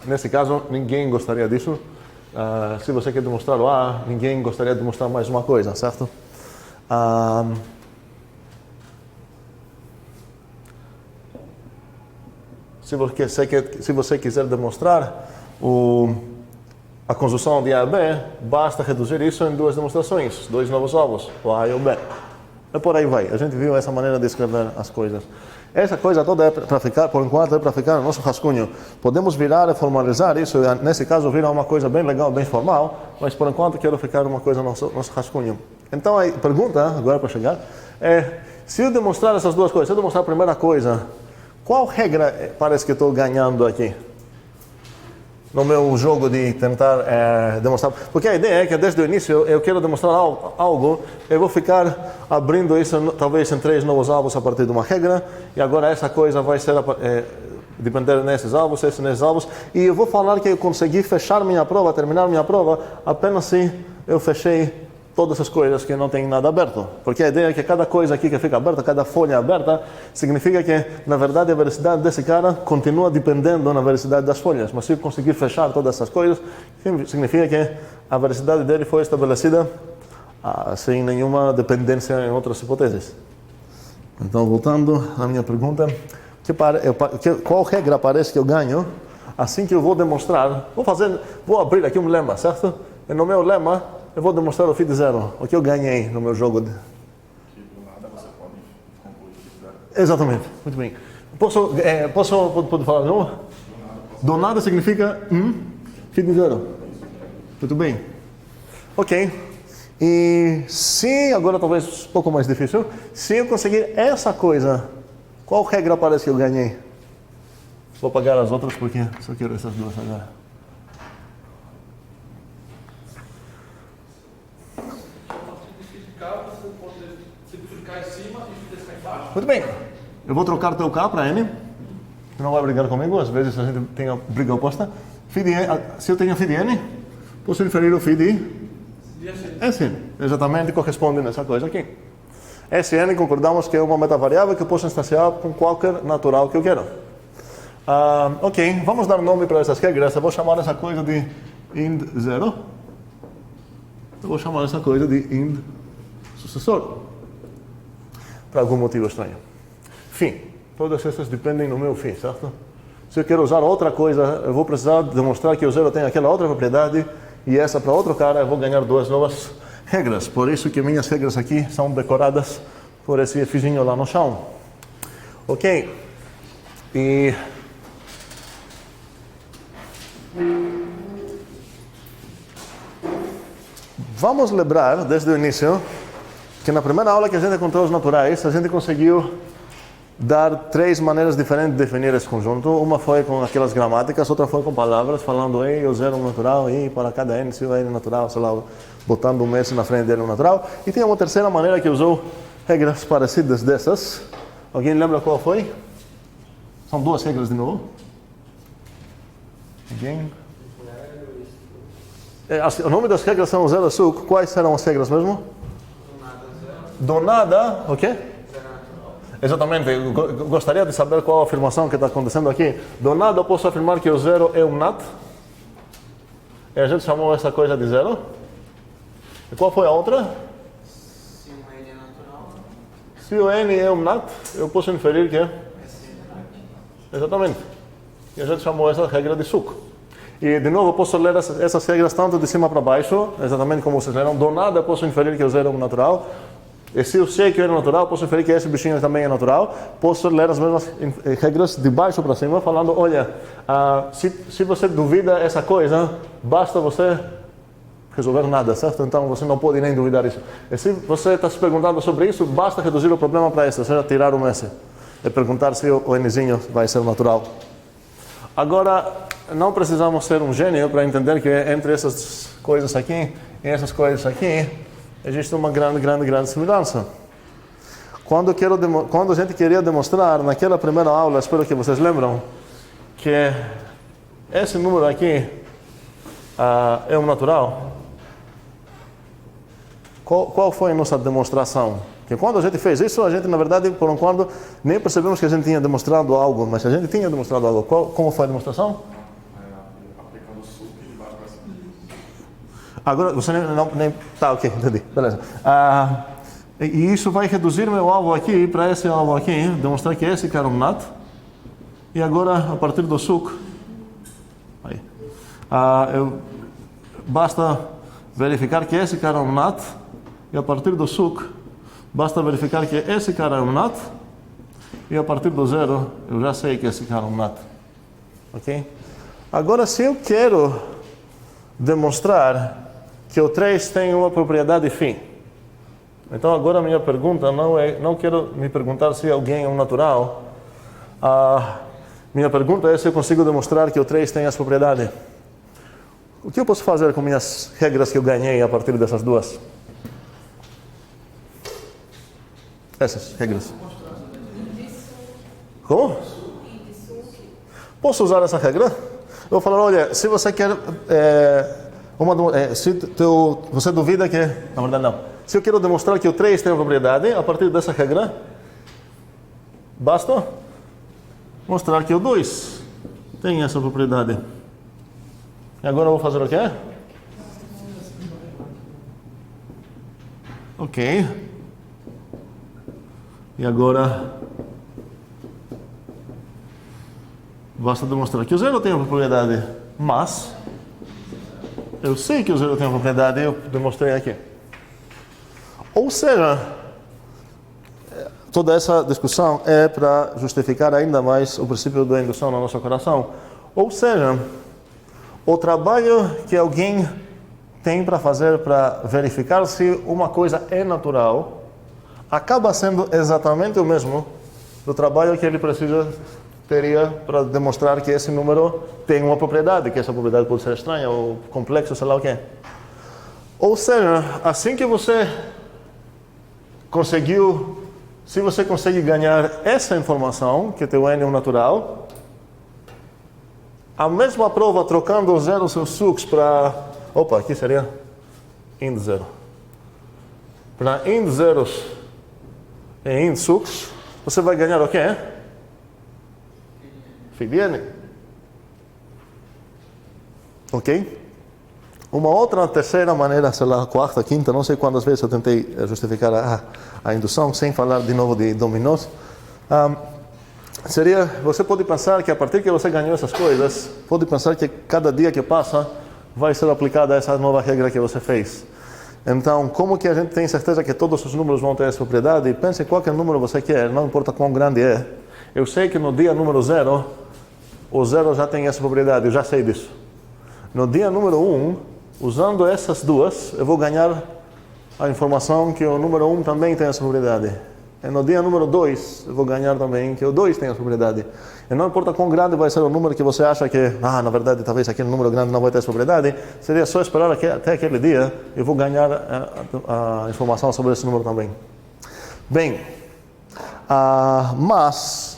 Speaker 1: Nesse caso, ninguém gostaria disso. Se você quer demonstrar o A, ninguém gostaria de demonstrar mais uma coisa, certo? Se você quiser demonstrar a conjunção de A e B, basta reduzir isso em duas demonstrações, dois novos alvos, o A e o B. E por aí vai. A gente viu essa maneira de escrever as coisas. Essa coisa toda é para ficar, por enquanto, é para ficar no nosso rascunho. Podemos virar e formalizar isso, nesse caso virar uma coisa bem legal, bem formal, mas por enquanto quero ficar uma coisa no nosso rascunho. Então a pergunta, agora para chegar, é, se eu demonstrar essas duas coisas, se eu demonstrar a primeira coisa, qual regra parece que estou ganhando aqui? No meu jogo de tentar demonstrar. Porque a ideia é que desde o início eu quero demonstrar algo, eu vou ficar abrindo isso talvez em 3 novos alvos a partir de uma regra, e agora essa coisa vai ser depender nesses alvos, nesses alvos, e eu vou falar que eu consegui fechar minha prova, terminar minha prova, apenas se eu fechei todas as coisas que não tem nada aberto. Porque a ideia é que cada coisa aqui que fica aberta, cada folha aberta, significa que, na verdade, a velocidade desse cara continua dependendo da velocidade das folhas. Mas se eu conseguir fechar todas essas coisas, significa que a velocidade dele foi estabelecida sem nenhuma dependência em outras hipóteses. Então, voltando à minha pergunta, qual regra parece que eu ganho assim que eu vou demonstrar? Vou abrir aqui um lema, certo? E no meu lema, eu vou demonstrar o φ de zero, o que eu ganhei no meu jogo.
Speaker 5: Que do nada você pode concluir φ de zero.
Speaker 1: Exatamente, muito bem. Pode falar de novo? Do nada significa φ de zero. Muito bem. Ok. E se, agora talvez um pouco mais difícil, se eu conseguir essa coisa, qual regra parece que eu ganhei? Vou apagar as outras porque só quero essas duas agora.
Speaker 5: Você pode simplificar em cima e descer embaixo.
Speaker 1: Muito bem. Eu vou trocar teu K para N. Você não vai brigar comigo, às vezes a gente tem a briga oposta. Φ de N, se eu tenho φ de N, posso inferir o φ de Sn. Exatamente corresponde nessa coisa aqui. Sn concordamos que é uma metavariável que eu posso instanciar com qualquer natural que eu quero. Ok, vamos dar nome para essas regras. Eu vou chamar essa coisa de ind0. Eu vou chamar essa coisa de ind sucessor. Por algum motivo estranho. Fim. Todas essas dependem do meu fim, certo? Se eu quero usar outra coisa, eu vou precisar demonstrar que o zero tem aquela outra propriedade e essa para outro cara eu vou ganhar duas novas regras. Por isso que minhas regras aqui são decoradas por esse fizinho lá no chão. Ok. E vamos lembrar desde o início que na primeira aula que a gente encontrou os naturais, a gente conseguiu dar 3 maneiras diferentes de definir esse conjunto. Uma foi com aquelas gramáticas, outra foi com palavras, falando o zero natural, e para cada n, se o n natural, sei lá, botando um S na frente dele natural. E tem uma terceira maneira que usou regras parecidas dessas. Alguém lembra qual foi? São 2 regras de novo. Alguém? O nome das regras são zero suco. Quais serão as regras mesmo? Do nada, o quê? Exatamente, eu gostaria de saber qual a afirmação que está acontecendo aqui. Do nada eu posso afirmar que o zero é um nat. E a gente chamou essa coisa de zero. E qual foi a outra?
Speaker 3: Se um N é natural,
Speaker 1: Se o n é um nat, eu posso inferir que é? Exatamente. E a gente chamou essa regra de suco. E de novo eu posso ler essas regras tanto de cima para baixo, exatamente como vocês leram. Do nada eu posso inferir que o zero é um natural. E se eu sei que é natural, posso inferir que esse bichinho também é natural. Posso ler as mesmas regras de baixo para cima, falando, olha, se você duvida essa coisa, basta você resolver nada, certo? Então você não pode nem duvidar isso. E se você está se perguntando sobre isso, basta reduzir o problema para isso, ou seja, tirar um S. E perguntar se o nzinho vai ser natural. Agora, não precisamos ser um gênio para entender que entre essas coisas aqui e essas coisas aqui, existe uma grande semelhança. quando a gente queria demonstrar naquela primeira aula, espero que vocês lembram, que esse número aqui é um natural. Qual foi a nossa demonstração? Que quando a gente fez isso, a gente, na verdade, por um quando, nem percebemos que a gente tinha demonstrado algo, mas a gente tinha demonstrado algo. Como foi a demonstração?
Speaker 6: Aplicando o suco de baixo para cima.
Speaker 1: Agora, você nem... Tá, ok, entendi. Beleza. E isso vai reduzir meu alvo aqui para esse alvo aqui, demonstrar que esse cara é um NAT. E agora, a partir do suco, aí, basta verificar que esse cara é um NAT. E a partir do suco, basta verificar que esse cara é um NAT. E a partir do zero, eu já sei que esse cara é um NAT. Ok? Agora, se eu quero demonstrar que o 3 tem uma propriedade φ. Então, agora a minha pergunta não quero me perguntar se alguém é um natural. Minha pergunta é se eu consigo demonstrar que o 3 tem essa propriedade. O que eu posso fazer com minhas regras que eu ganhei a partir dessas duas? Essas regras. Como? Posso usar essa regra? Eu vou falar, olha, se você quer... você duvida que... Na verdade, não. Se eu quero demonstrar que o 3 tem uma propriedade, a partir dessa regra, basta mostrar que o 2 tem essa propriedade. E agora eu vou fazer o quê? Ok. E agora basta demonstrar que o 0 tem uma propriedade, mas eu sei que o 0 tem uma propriedade, eu demonstrei aqui. Ou seja, toda essa discussão é para justificar ainda mais o princípio da indução no nosso coração. Ou seja, o trabalho que alguém tem para fazer para verificar se uma coisa é natural acaba sendo exatamente o mesmo do trabalho que ele teria para demonstrar que esse número tem uma propriedade, que essa propriedade pode ser estranha ou complexa, sei lá o que. Ou seja, assim que você se você consegue ganhar essa informação, que teu N é um natural, a mesma prova trocando os zeros seus sucos para... Opa, aqui seria int 0. Para int zeros e int sucos, você vai ganhar o quê? Φ de N. Ok? Uma outra, terceira maneira, sei lá, quarta, quinta, não sei quantas vezes eu tentei justificar a indução, sem falar de novo de dominós. Seria, você pode pensar que a partir que você ganhou essas coisas, pode pensar que cada dia que passa vai ser aplicada essa nova regra que você fez. Então, como que a gente tem certeza que todos os números vão ter essa propriedade? Pense em qualquer número você quer, não importa quão grande é. Eu sei que no dia número 0, o 0 já tem essa propriedade, eu já sei disso. No dia número 1, usando essas duas, eu vou ganhar a informação que o número 1 também tem essa propriedade. E no dia número 2, eu vou ganhar também que o 2 tem essa propriedade. E não importa quão grande vai ser o número que você acha que, na verdade, talvez aquele número grande não vai ter essa propriedade, seria só esperar até aquele dia e eu vou ganhar a informação sobre esse número também. Bem, mas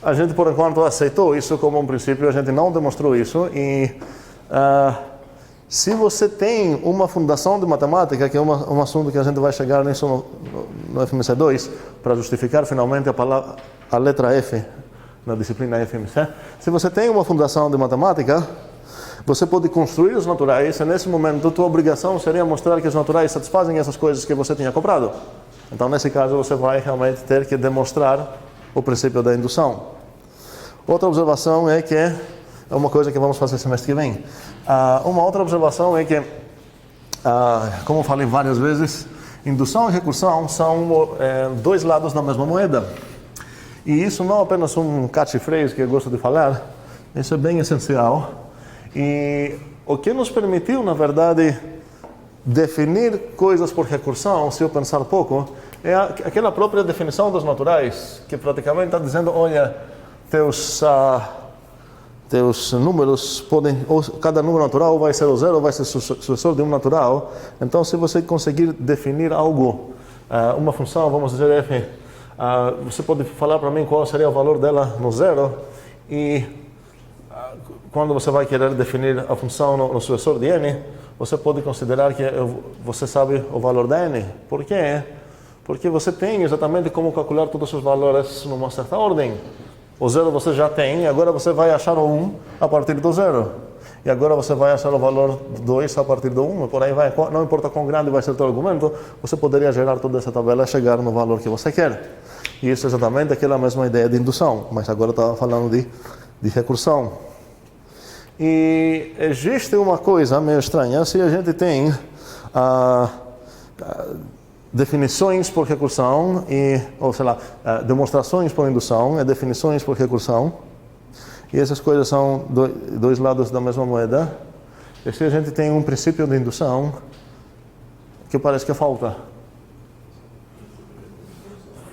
Speaker 1: a gente, por enquanto, aceitou isso como um princípio, a gente não demonstrou isso e... se você tem uma fundação de matemática, que é um assunto que a gente vai chegar nisso no FMC2, para justificar finalmente a letra F na disciplina FMC, se você tem uma fundação de matemática, você pode construir os naturais, e nesse momento a tua obrigação seria mostrar que os naturais satisfazem essas coisas que você tinha comprado. Então, nesse caso, você vai realmente ter que demonstrar o princípio da indução. Outra observação é que é uma coisa que vamos fazer semestre que vem. Uma outra observação é que, como falei várias vezes, indução e recursão são dois lados da mesma moeda. E isso não é apenas um catchphrase que eu gosto de falar, isso é bem essencial. E o que nos permitiu, na verdade, definir coisas por recursão, se eu pensar pouco, é aquela própria definição dos naturais, que praticamente está dizendo, olha, teus números podem, ou cada número natural vai ser o zero, ou vai ser sucessor de um natural. Então, se você conseguir definir algo uma função, vamos dizer f, você pode falar para mim qual seria o valor dela no zero e quando você vai querer definir a função no sucessor de n, você pode considerar que você sabe o valor da n. Por quê? Porque você tem exatamente como calcular todos os valores numa certa ordem. O zero você já tem, agora você vai achar o 1 a partir do zero. E agora você vai achar o valor 2 a partir do 1, e por aí vai. Não importa quão grande vai ser o teu argumento, você poderia gerar toda essa tabela e chegar no valor que você quer. E isso é exatamente aquela mesma ideia de indução, mas agora estava falando de recursão. E existe uma coisa meio estranha, se a gente tem definições por recursão, ou sei lá, demonstrações por indução e definições por recursão, e essas coisas são dois lados da mesma moeda. E se a gente tem um princípio de indução, que parece que falta.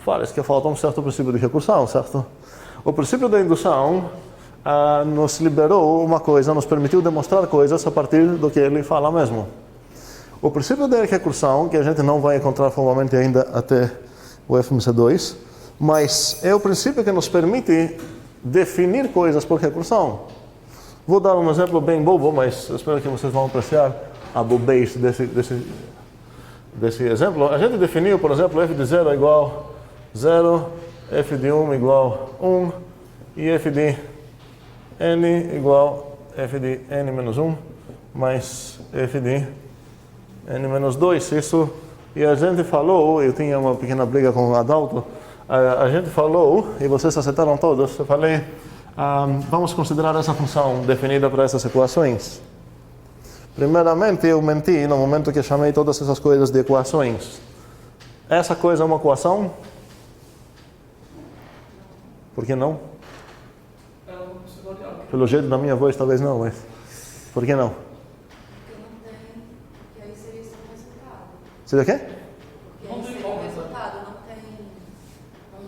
Speaker 1: Parece que falta um certo princípio de recursão, certo? O princípio da indução nos liberou uma coisa, nos permitiu demonstrar coisas a partir do que ele fala mesmo. O princípio da recursão, que a gente não vai encontrar formalmente ainda até o FMC2, mas é o princípio que nos permite definir coisas por recursão. Vou dar um exemplo bem bobo, mas espero que vocês vão apreciar a bobez desse exemplo. A gente definiu, por exemplo, f de 0 é igual 0, f de 1 igual 1 e f de n igual f de n menos 1 mais f de n menos 2. Isso, e a gente falou, eu tinha uma pequena briga com o Adalto, a gente falou, e vocês aceitaram todos, eu falei, vamos considerar essa função definida para essas equações. Primeiramente, eu menti no momento que chamei todas essas coisas de equações. Essa coisa é uma equação? Por que não? Pelo jeito da minha voz, talvez não, mas por que não?
Speaker 7: Porque não tem, e aí seria esse resultado.
Speaker 1: Seria o quê?
Speaker 7: Porque aí seria o resultado, não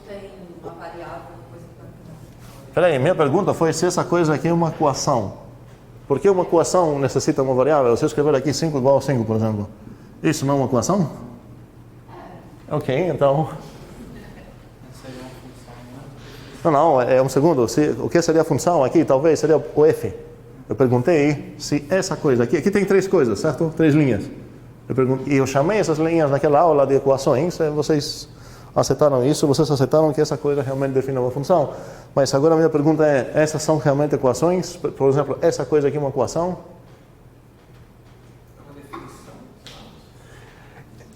Speaker 7: tem uma variável, coisa que vai.
Speaker 1: Peraí, minha pergunta foi se essa coisa aqui é uma equação. Por que uma equação necessita uma variável? Se eu escrever aqui 5 igual a 5, por exemplo, isso não é uma equação? Ok, então... Não, é um segundo. O que seria a função aqui? Talvez seria o f. Eu perguntei se essa coisa aqui tem 3 coisas, certo? 3 linhas. Eu chamei essas linhas naquela aula de equações, vocês aceitaram isso, vocês aceitaram que essa coisa realmente define uma função. Mas agora a minha pergunta é, essas são realmente equações? Por exemplo, essa coisa aqui é uma equação?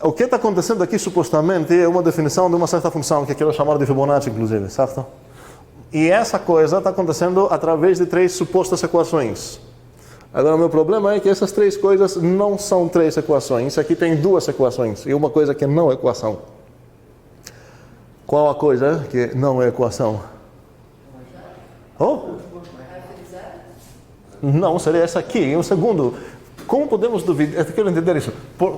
Speaker 1: O que está acontecendo aqui, supostamente, é uma definição de uma certa função, que eu quero chamar de Fibonacci, inclusive, certo? E essa coisa está acontecendo através de 3 supostas equações. Agora, o meu problema é que essas 3 coisas não são 3 equações. Aqui tem 2 equações e uma coisa que não é equação. Qual a coisa que não é equação? Oh? Não, seria essa aqui. Um segundo. Como podemos duvidar? Eu quero entender isso.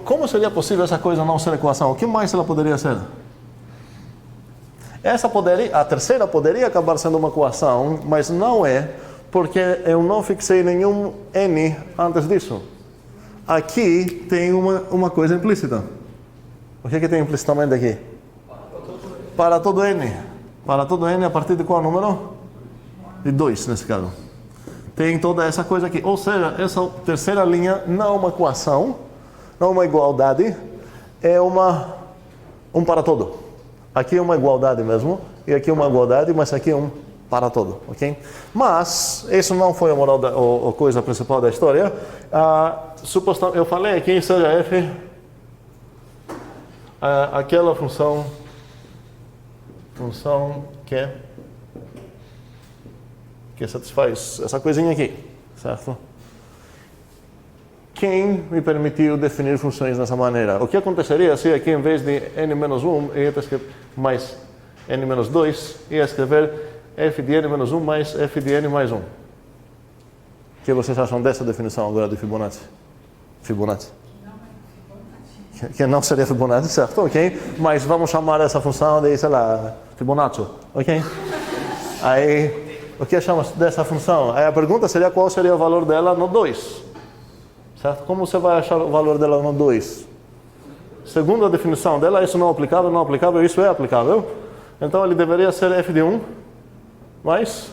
Speaker 1: Como seria possível essa coisa não ser equação? O que mais ela poderia ser? A terceira poderia acabar sendo uma equação, mas não é, porque eu não fixei nenhum n antes disso. Aqui tem uma coisa implícita. O que tem implicitamente aqui? Para todo n. Para todo n a partir de qual número? De 2, nesse caso. Tem toda essa coisa aqui. Ou seja, essa terceira linha não é uma equação, não é uma igualdade, é um para todo. Aqui é uma igualdade mesmo, e aqui é uma igualdade, mas aqui é um para todo, ok? Mas, isso não foi a coisa principal da história. Supostamente, eu falei aqui, seja f, aquela função que satisfaz essa coisinha aqui, certo? Quem me permitiu definir funções dessa maneira? O que aconteceria se aqui, em vez de n-1, eu ia escrever mais n-2, ia escrever f de n-1 mais f de n mais 1? O que vocês acham dessa definição agora de Fibonacci? Que não seria Fibonacci, certo? Ok? Mas vamos chamar essa função de, sei lá, Fibonacci, ok? Aí, o que chamamos dessa função? Aí a pergunta seria qual seria o valor dela no 2. Certo? Como você vai achar o valor dela no 2? segundo a definição dela, isso não é aplicável, isso é aplicável. Então ele deveria ser f de 1 mais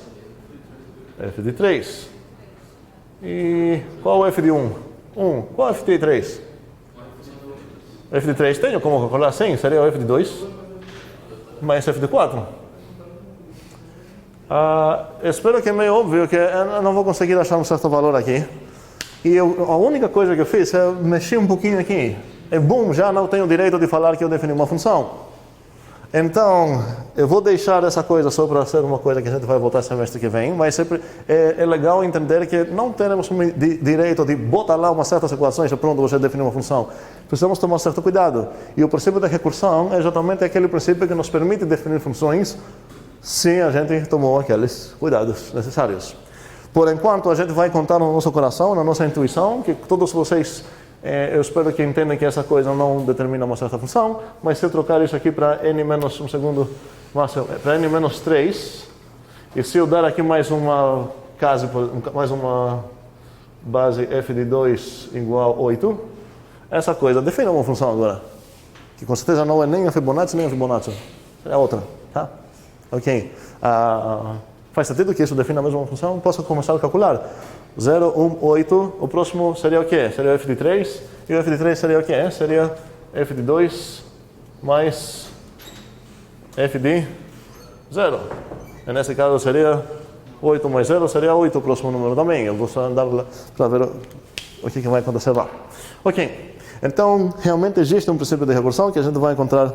Speaker 1: f de 3. E qual é o f de 1? 1. Qual é o f de 3? F de 3 tenho como calcular? Sim, seria o f de 2 mais f de 4. Espero que é meio óbvio que eu não vou conseguir achar um certo valor aqui. E a única coisa que eu fiz é mexer um pouquinho aqui. E boom, já não tenho o direito de falar que eu defini uma função. Então, eu vou deixar essa coisa só para ser uma coisa que a gente vai voltar semestre que vem, mas sempre é legal entender que não temos direito de botar lá umas certas equações e pronto, você define uma função. Precisamos tomar certo cuidado. E o princípio da recursão é exatamente aquele princípio que nos permite definir funções se a gente tomou aqueles cuidados necessários. Por enquanto, a gente vai contar no nosso coração, na nossa intuição, que todos vocês, eu espero que entendam que essa coisa não determina uma certa função, mas se eu trocar isso aqui para n menos, um segundo, para n menos 3, e se eu dar aqui mais uma base f de 2 igual a 8, essa coisa define uma função agora, que com certeza não é nem a Fibonacci nem a Fibonacci, é outra, tá? Ok. Faz sentido que isso defina a mesma função? Posso começar a calcular. 0, 1, 8. O próximo seria o quê? Seria o f de 3. E o f de 3 seria o quê? Seria f de 2 mais f de 0. E nesse caso seria 8 mais 0, seria 8 o próximo número também. Eu vou só andar lá para ver o que vai acontecer lá. Ok. Então, realmente existe um princípio de recursão que a gente vai encontrar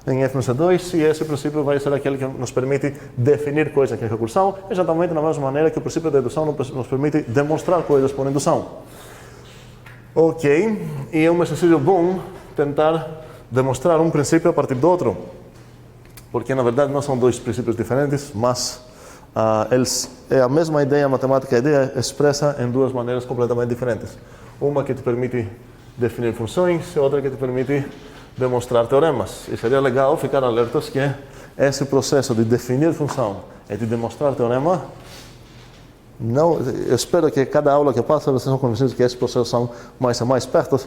Speaker 1: em FMC2, e esse princípio vai ser aquele que nos permite definir coisas que é recursão, exatamente da mesma maneira que o princípio da indução nos permite demonstrar coisas por indução. Ok, e é um exercício bom tentar demonstrar um princípio a partir do outro, porque na verdade não são dois princípios diferentes, mas é a mesma ideia matemática, a ideia expressa em duas maneiras completamente diferentes. Uma que te permite definir funções e outra que te permite demonstrar teoremas. E seria legal ficar alertas que esse processo de definir função e de demonstrar teorema, eu espero que cada aula que passa vocês são convencidos que esses processos são mais e mais perto,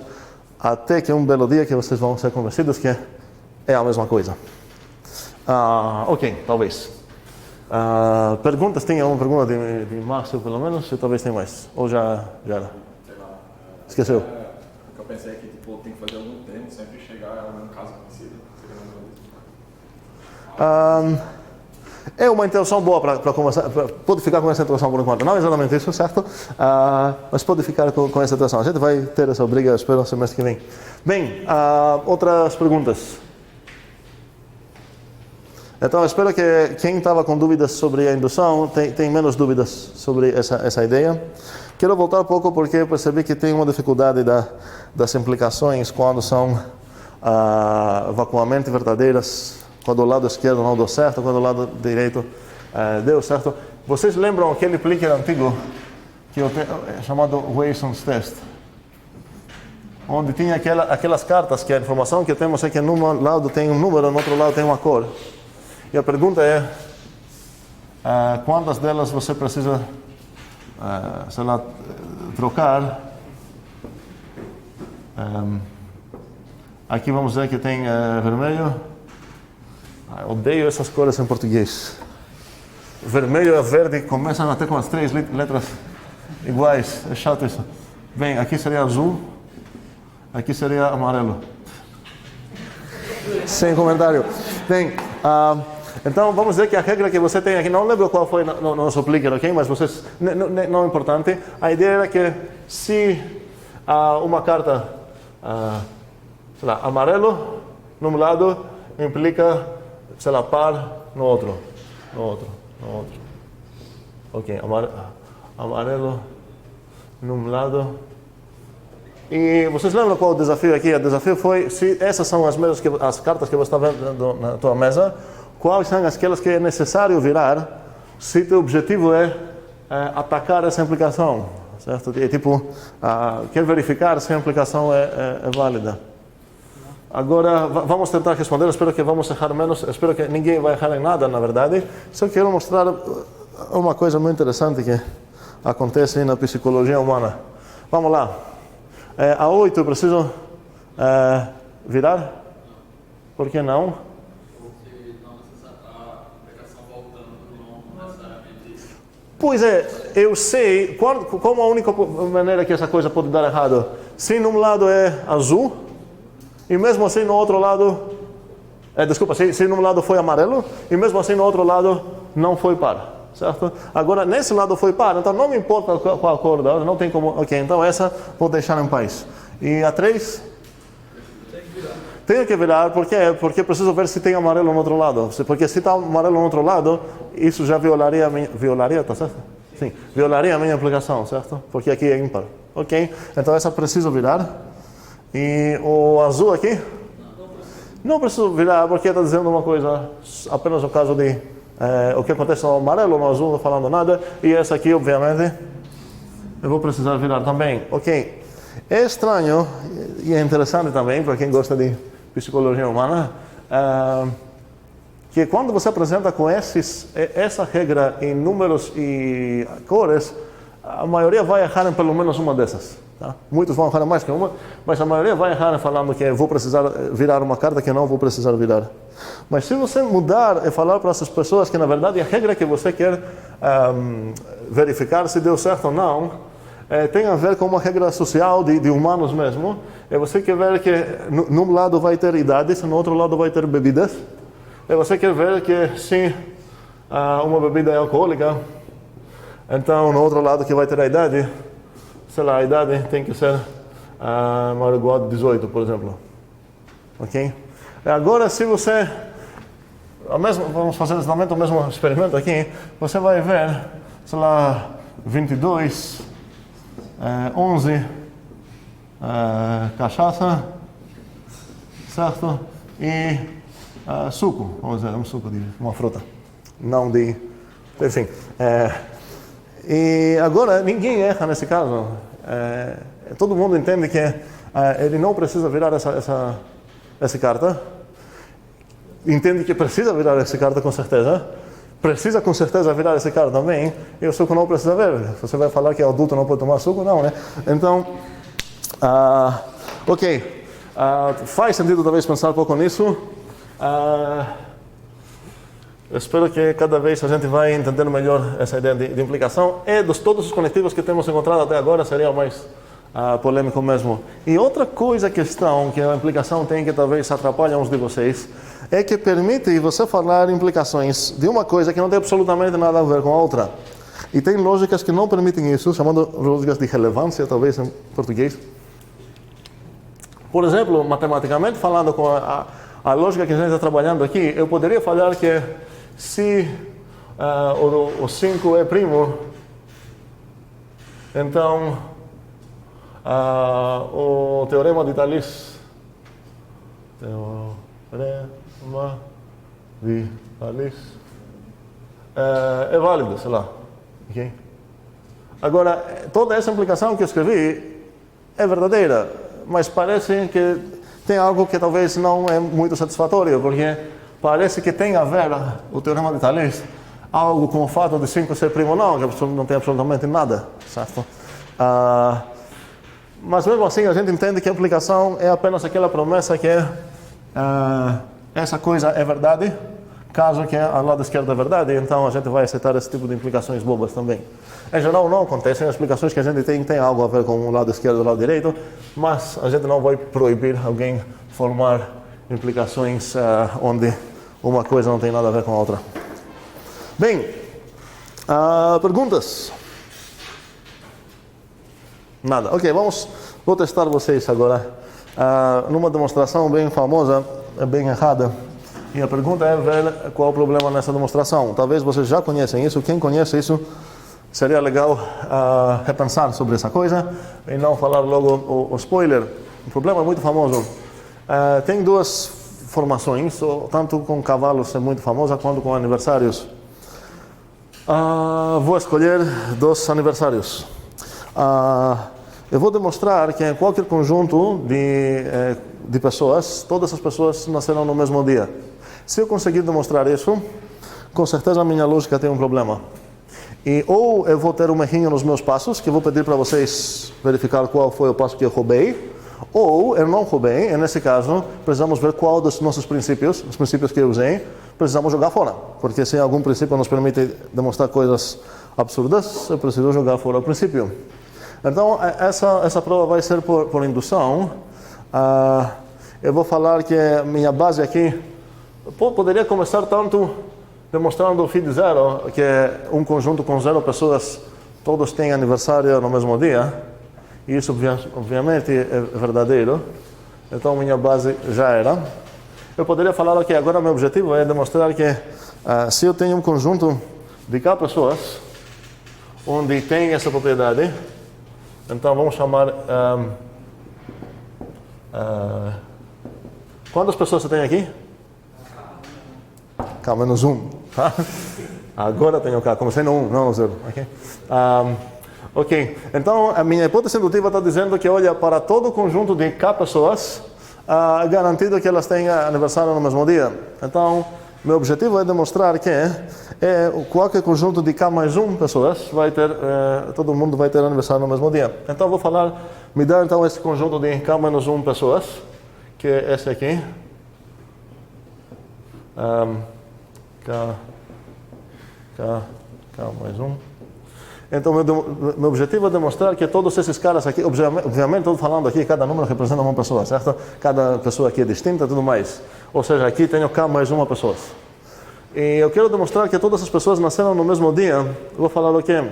Speaker 1: até que um belo dia que vocês vão ser convencidos que é a mesma coisa. Ok, talvez. Perguntas? Tem alguma pergunta de Márcio, pelo menos? Ou talvez tem mais? Ou já era? Esqueceu?
Speaker 6: O que eu pensei é que tem que fazer algum tempo, sempre chegar a um caso conhecido.
Speaker 1: É uma introdução boa para começar. Pode ficar com essa introdução por enquanto. Não é exatamente isso, certo? Mas pode ficar com essa introdução. A gente vai ter essa briga, eu espero, no semestre que vem. Bem, outras perguntas? Então, eu espero que quem estava com dúvidas sobre a indução tem menos dúvidas sobre essa ideia. Quero voltar um pouco porque eu percebi que tem uma dificuldade das implicações quando são vacuamente verdadeiras, quando o lado esquerdo não deu certo, quando o lado direito deu certo. Vocês lembram aquele clicker antigo que chamado Wayson's Test? Onde tinha aquelas cartas que a informação que temos é que num lado tem um número, no outro lado tem uma cor. E a pergunta é, quantas delas você precisa, sei lá, trocar? Aqui vamos ver que tem vermelho. Odeio essas cores em português. Vermelho e verde começam até com as 3 letras iguais. É chato isso. Bem, aqui seria azul. Aqui seria amarelo. Sem comentário. Bem, então vamos dizer que a regra que você tem aqui, não lembro qual foi no nosso clicker, ok? Mas vocês, não é importante. A ideia era que se uma carta, sei lá, amarelo num lado implica, sei lá, par no outro. Ok, amarelo num lado. E vocês lembram qual o desafio aqui? O desafio foi, se essas são as cartas que você está vendo na tua mesa, quais são aquelas que é necessário virar se teu objetivo é atacar essa implicação, certo? É tipo, quer verificar se a implicação é válida. Agora, vamos tentar responder, espero que vamos errar menos, espero que ninguém vai errar em nada, na verdade. Só quero mostrar uma coisa muito interessante que acontece na psicologia humana. Vamos lá. A 8 eu preciso virar? Por que não?
Speaker 5: Porque a pregação voltando não necessariamente.
Speaker 1: Pois é, eu sei como a única maneira que essa coisa pode dar errado. Se num lado é azul, e mesmo assim no outro lado, se num lado foi amarelo, e mesmo assim no outro lado não foi par, certo? Agora, nesse lado foi par, então não me importa qual cor, não tem como, ok, então essa vou deixar em paz. E a 3? Tenho que virar, por quê? Porque preciso ver se tem amarelo no outro lado. Porque se está amarelo no outro lado, isso já violaria a minha... Violaria, tá certo? Sim, violaria a minha aplicação, certo? Porque aqui é ímpar. Ok, então essa preciso virar. E o azul aqui? Não preciso virar, porque está dizendo uma coisa, apenas o caso de... o que acontece no amarelo, no azul, não falando nada. E essa aqui, obviamente, eu vou precisar virar também. Ok. É estranho, e é interessante também, para quem gosta de psicologia humana, que quando você apresenta com essa regra em números e cores, a maioria vai errar em pelo menos uma dessas. Tá? Muitos vão errar mais que uma, mas a maioria vai errar falando que vou precisar virar uma carta que não vou precisar virar. Mas se você mudar e falar para essas pessoas que na verdade a regra que você quer verificar se deu certo ou não, tem a ver com uma regra social de humanos mesmo. E você quer ver que num lado vai ter idades, no outro lado vai ter bebidas. E você quer ver que se uma bebida é alcoólica, então no outro lado que vai ter a idade, sei lá, a idade tem que ser maior ou igual a 18, por exemplo. Ok? Agora, se você... vamos fazer exatamente o mesmo experimento aqui. Você vai ver, sei lá, 22... 11 cachaça, certo? E suco, vamos dizer, um suco de uma fruta, não de... Enfim. E agora, ninguém erra nesse caso. Todo mundo entende que ele não precisa virar essa carta. Entende que precisa virar essa carta com certeza. Precisa com certeza virar esse cara também, e o suco não precisa ver. Você vai falar que adulto não pode tomar suco? Não, né? Então, ok. Faz sentido talvez pensar um pouco nisso. Espero que cada vez a gente vai entendendo melhor essa ideia de implicação. E dos todos os conectivos que temos encontrado até agora, seria o mais polêmico mesmo. E outra questão que a implicação tem que talvez atrapalhe uns de vocês, é que permite você falar implicações de uma coisa que não tem absolutamente nada a ver com a outra. E tem lógicas que não permitem isso, chamando lógicas de relevância, talvez em português. Por exemplo, matematicamente falando, com a lógica que a gente está trabalhando aqui, eu poderia falar que se o 5 é primo, então o teorema de Thales é válido, sei lá. Okay? Agora, toda essa implicação que eu escrevi é verdadeira, mas parece que tem algo que talvez não é muito satisfatório, porque parece que tem a ver o teorema de Thales algo com o fato de 5 ser primo não, que não tem absolutamente nada, certo? Mas mesmo assim a gente entende que a implicação é apenas aquela promessa que essa coisa é verdade, caso que ao lado esquerdo é verdade, então a gente vai aceitar esse tipo de implicações bobas também. Em geral não acontecem, as explicações que a gente tem algo a ver com o lado esquerdo e o lado direito, mas a gente não vai proibir alguém formar implicações onde uma coisa não tem nada a ver com a outra. Bem, perguntas? Nada. Ok, vou testar vocês agora numa demonstração bem famosa, bem errada. E a pergunta é ver qual é o problema nessa demonstração. Talvez vocês já conhecem isso. Quem conhece isso, seria legal repensar sobre essa coisa e não falar logo o spoiler. O problema é muito famoso. Tem duas formações, tanto com cavalos é muito famosa, quanto com aniversários. Vou escolher 2 aniversários. Eu vou demonstrar que em qualquer conjunto de pessoas, todas as pessoas nasceram no mesmo dia. Se eu conseguir demonstrar isso, com certeza a minha lógica tem um problema. E ou eu vou ter um errinho nos meus passos, que eu vou pedir para vocês verificar qual foi o passo que eu roubei, Ou eu não roubei, e nesse caso precisamos ver qual dos nossos princípios, os princípios que eu usei, precisamos jogar fora. Porque se algum princípio nos permite demonstrar coisas absurdas, eu preciso jogar fora o princípio. Então, essa prova vai ser por indução. Eu vou falar que minha base aqui poderia começar tanto demonstrando o φ de zero, que é um conjunto com 0 pessoas, todos têm aniversário no mesmo dia. E isso, obviamente, é verdadeiro. Então, minha base já era. Eu poderia falar que agora meu objetivo é demonstrar que se eu tenho um conjunto de K pessoas, onde tem essa propriedade, então vamos chamar... quantas pessoas você tem aqui? K menos 1. Tá? Agora tenho K, comecei no 1, não no 0. Okay? Ok, então a minha hipótese indutiva está dizendo que, olha, para todo conjunto de K pessoas, é garantido que elas tenham aniversário no mesmo dia. Então, meu objetivo é demonstrar que qualquer conjunto de K mais 1 pessoas vai ter, todo mundo vai ter aniversário no mesmo dia. Então, vou falar, me dá então esse conjunto de K menos 1 pessoas, que é esse aqui. K mais 1. Então, meu objetivo é demonstrar que todos esses caras aqui, obviamente estou falando aqui, cada número representa uma pessoa, certo? Cada pessoa aqui é distinta e tudo mais. Ou seja, aqui tenho K mais 1 pessoa. E eu quero demonstrar que todas as pessoas nasceram no mesmo dia. Eu vou falar o quê?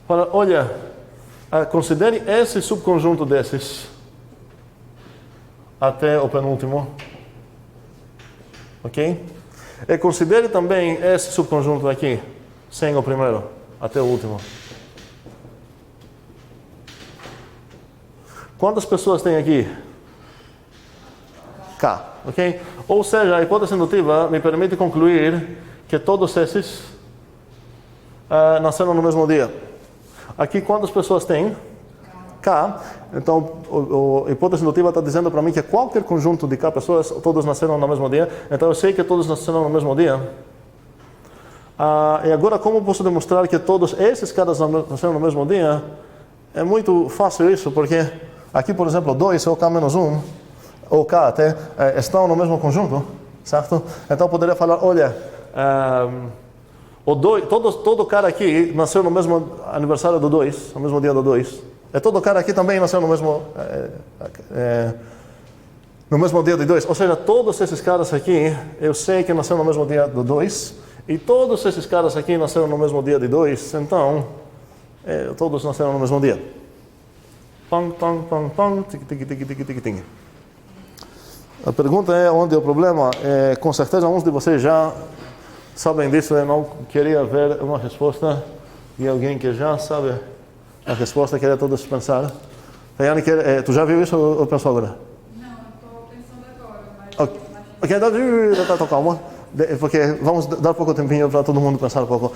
Speaker 1: Falar, olha, considere esse subconjunto desses até o penúltimo. Ok? E considere também esse subconjunto aqui, sem o primeiro, até o último. Quantas pessoas tem aqui? K, ok? Ou seja, a hipótese indutiva me permite concluir que todos esses nasceram no mesmo dia. Aqui, quantas pessoas tem? K. Então, a hipótese indutiva está dizendo para mim que qualquer conjunto de K pessoas, todos nasceram no mesmo dia. Então, eu sei que todos nasceram no mesmo dia. E agora, como posso demonstrar que todos esses caras nasceram no mesmo dia? É muito fácil isso, porque aqui, por exemplo, 2 ou K menos 1, ou K até, estão no mesmo conjunto, certo? Então, eu poderia falar, olha, todo cara aqui nasceu no mesmo aniversário do 2, no mesmo dia do 2. E todo cara aqui também nasceu no mesmo dia do 2. Ou seja, todos esses caras aqui, eu sei que nasceram no mesmo dia do 2. E todos esses caras aqui nasceram no mesmo dia de 2. Então, todos nasceram no mesmo dia. Pang, pang, pang, pang, tic, tic, tic, tic, tic, tic. A pergunta é onde é o problema. Com certeza, alguns de vocês já sabem disso. Eu não queria ver uma resposta de alguém que já sabe a resposta, queria todos pensar. Tayane, tu já viu isso ou pensou agora?
Speaker 7: Não, eu estou pensando agora, mas...
Speaker 1: Ok, então calma, porque vamos dar pouco tempinho para todo mundo pensar um pouco.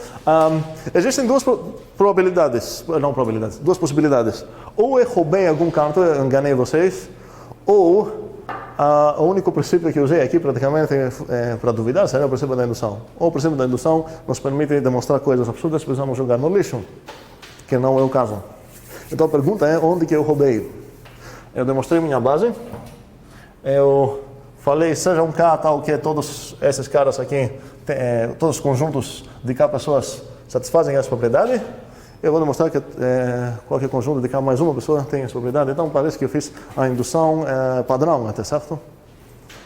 Speaker 1: Existem duas duas possibilidades. Ou eu roubei algum canto, eu enganei vocês, ou o único princípio que eu usei aqui praticamente para duvidar seria o princípio da indução. Ou o princípio da indução nos permite demonstrar coisas absurdas, precisamos jogar no lixo, que não é o caso. Então a pergunta é onde que eu roubei. Eu demonstrei minha base, eu falei, seja um K tal que todos esses caras aqui, todos os conjuntos de K pessoas satisfazem essa propriedade. Eu vou demonstrar que qualquer conjunto de K mais uma pessoa tem essa propriedade. Então parece que eu fiz a indução padrão, até certo?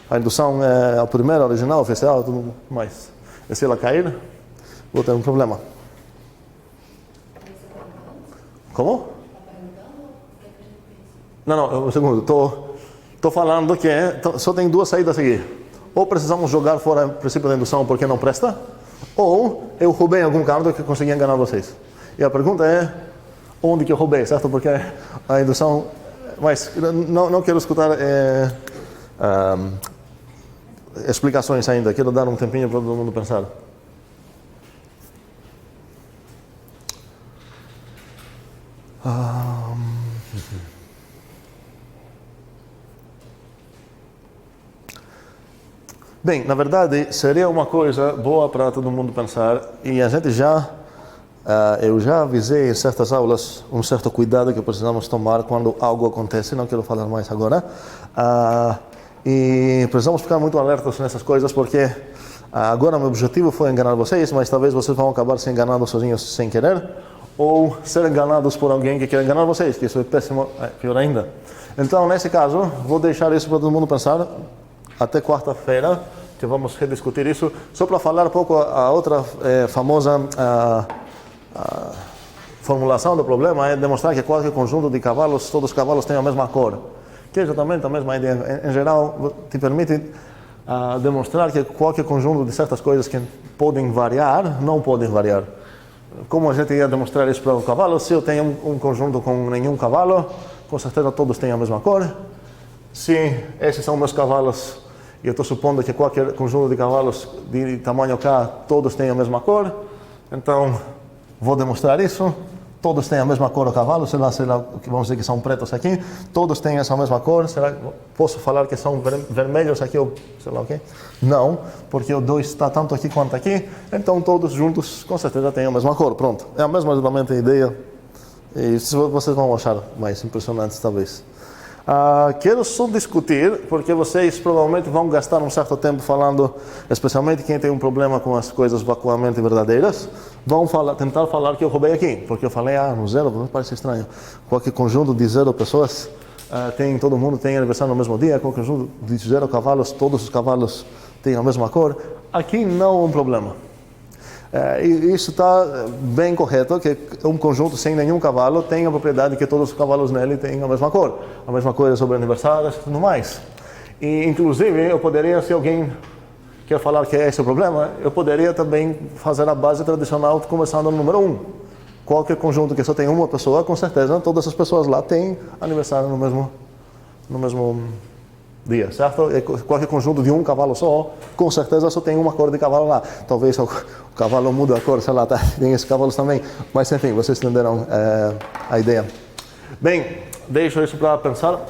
Speaker 1: A indução a primeira, original, oficial, tudo mais. E se ela cair, vou ter um problema. Como? Não, um segundo. Estou falando que só tem duas saídas aqui. Ou precisamos jogar fora o princípio da indução porque não presta, ou eu roubei algum canto que consegui enganar vocês. E a pergunta é, onde que eu roubei, certo? Porque a indução... Mas não quero escutar explicações ainda. Quero dar um tempinho para todo mundo pensar. Bem, na verdade, seria uma coisa boa para todo mundo pensar, e a gente já Eu já avisei em certas aulas um certo cuidado que precisamos tomar quando algo acontece, não quero falar mais agora. E precisamos ficar muito alertas nessas coisas, porque agora meu objetivo foi enganar vocês, mas talvez vocês vão acabar se enganando sozinhos sem querer, ou ser enganados por alguém que quer enganar vocês, que isso é péssimo, pior ainda. Então, nesse caso, vou deixar isso para todo mundo pensar até quarta-feira, que vamos rediscutir isso, só para falar um pouco a outra famosa formulação do problema é demonstrar que qualquer conjunto de cavalos, todos os cavalos têm a mesma cor, que é exatamente a mesma ideia. Em geral, te permite demonstrar que qualquer conjunto de certas coisas que podem variar, não podem variar. Como a gente ia demonstrar isso para o cavalo? Se eu tenho um conjunto com nenhum cavalo, com certeza todos têm a mesma cor. Se esses são meus cavalos, e eu estou supondo que qualquer conjunto de cavalos de tamanho K, todos têm a mesma cor, então vou demonstrar isso. Todos têm a mesma cor do cavalo, sei lá, vamos dizer que são pretos aqui, todos têm essa mesma cor, será que posso falar que são vermelhos aqui, ou sei lá o quê? Não, porque o 2 está tanto aqui quanto aqui, então todos juntos com certeza têm a mesma cor, pronto. É a mesma exatamente ideia, e vocês vão achar mais impressionantes talvez. Quero só discutir, porque vocês provavelmente vão gastar um certo tempo falando, especialmente quem tem um problema com as coisas vacuamente verdadeiras, vão tentar falar que eu roubei aqui, porque eu falei, no zero, não parece estranho. Qualquer conjunto de 0 pessoas, todo mundo tem aniversário no mesmo dia, qualquer conjunto de 0 cavalos, todos os cavalos têm a mesma cor. Aqui não é um problema. E isso está bem correto, que um conjunto sem nenhum cavalo tem a propriedade que todos os cavalos nele têm a mesma cor. A mesma coisa sobre aniversários e tudo mais. E, inclusive, eu poderia, se alguém quer falar que esse é o problema, eu poderia também fazer a base tradicional começando no número 1. Qualquer conjunto que só tem uma pessoa, com certeza, todas as pessoas lá têm aniversário no mesmo dia, certo? Qualquer conjunto de um cavalo só, com certeza só tem uma cor de cavalo lá. Talvez o cavalo mude a cor, sei lá, tem esses cavalos também. Mas enfim, vocês entenderam a ideia. Bem, deixo isso para pensar.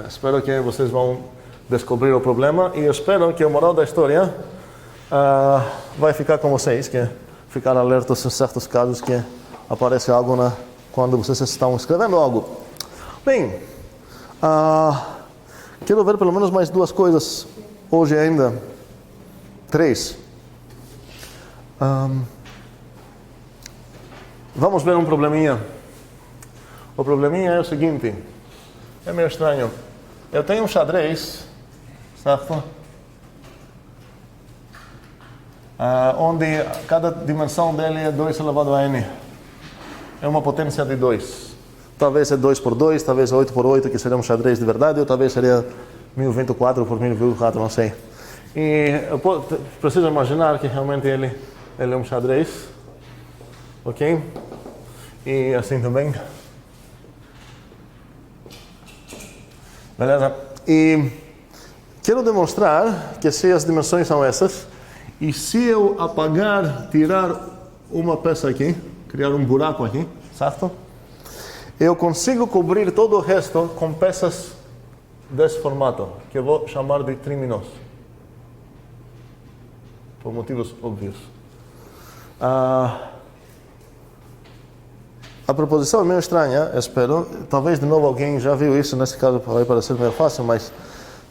Speaker 1: Espero que vocês vão descobrir o problema e espero que o moral da história vai ficar com vocês, que é ficar alertas em certos casos que aparece algo quando vocês estão escrevendo algo. Bem, quero ver pelo menos mais 2 coisas hoje ainda. 3. Vamos ver um probleminha. O probleminha é o seguinte. É meio estranho. Eu tenho um xadrez, certo? Onde cada dimensão dele é 2 elevado a n. É uma potência de 2. Talvez é 2 por 2, talvez é 8 por 8, que seria um xadrez de verdade, ou talvez seria 1024 por 1024, não sei. E eu preciso imaginar que realmente ele é um xadrez, ok? E assim também. Beleza? E quero demonstrar que se as dimensões são essas, e se eu apagar, tirar uma peça aqui, criar um buraco aqui, certo? Eu consigo cobrir todo o resto com peças desse formato, que eu vou chamar de triminos. Por motivos óbvios. A proposição é meio estranha, espero. Talvez de novo alguém já viu isso, nesse caso vai parecer meio fácil, mas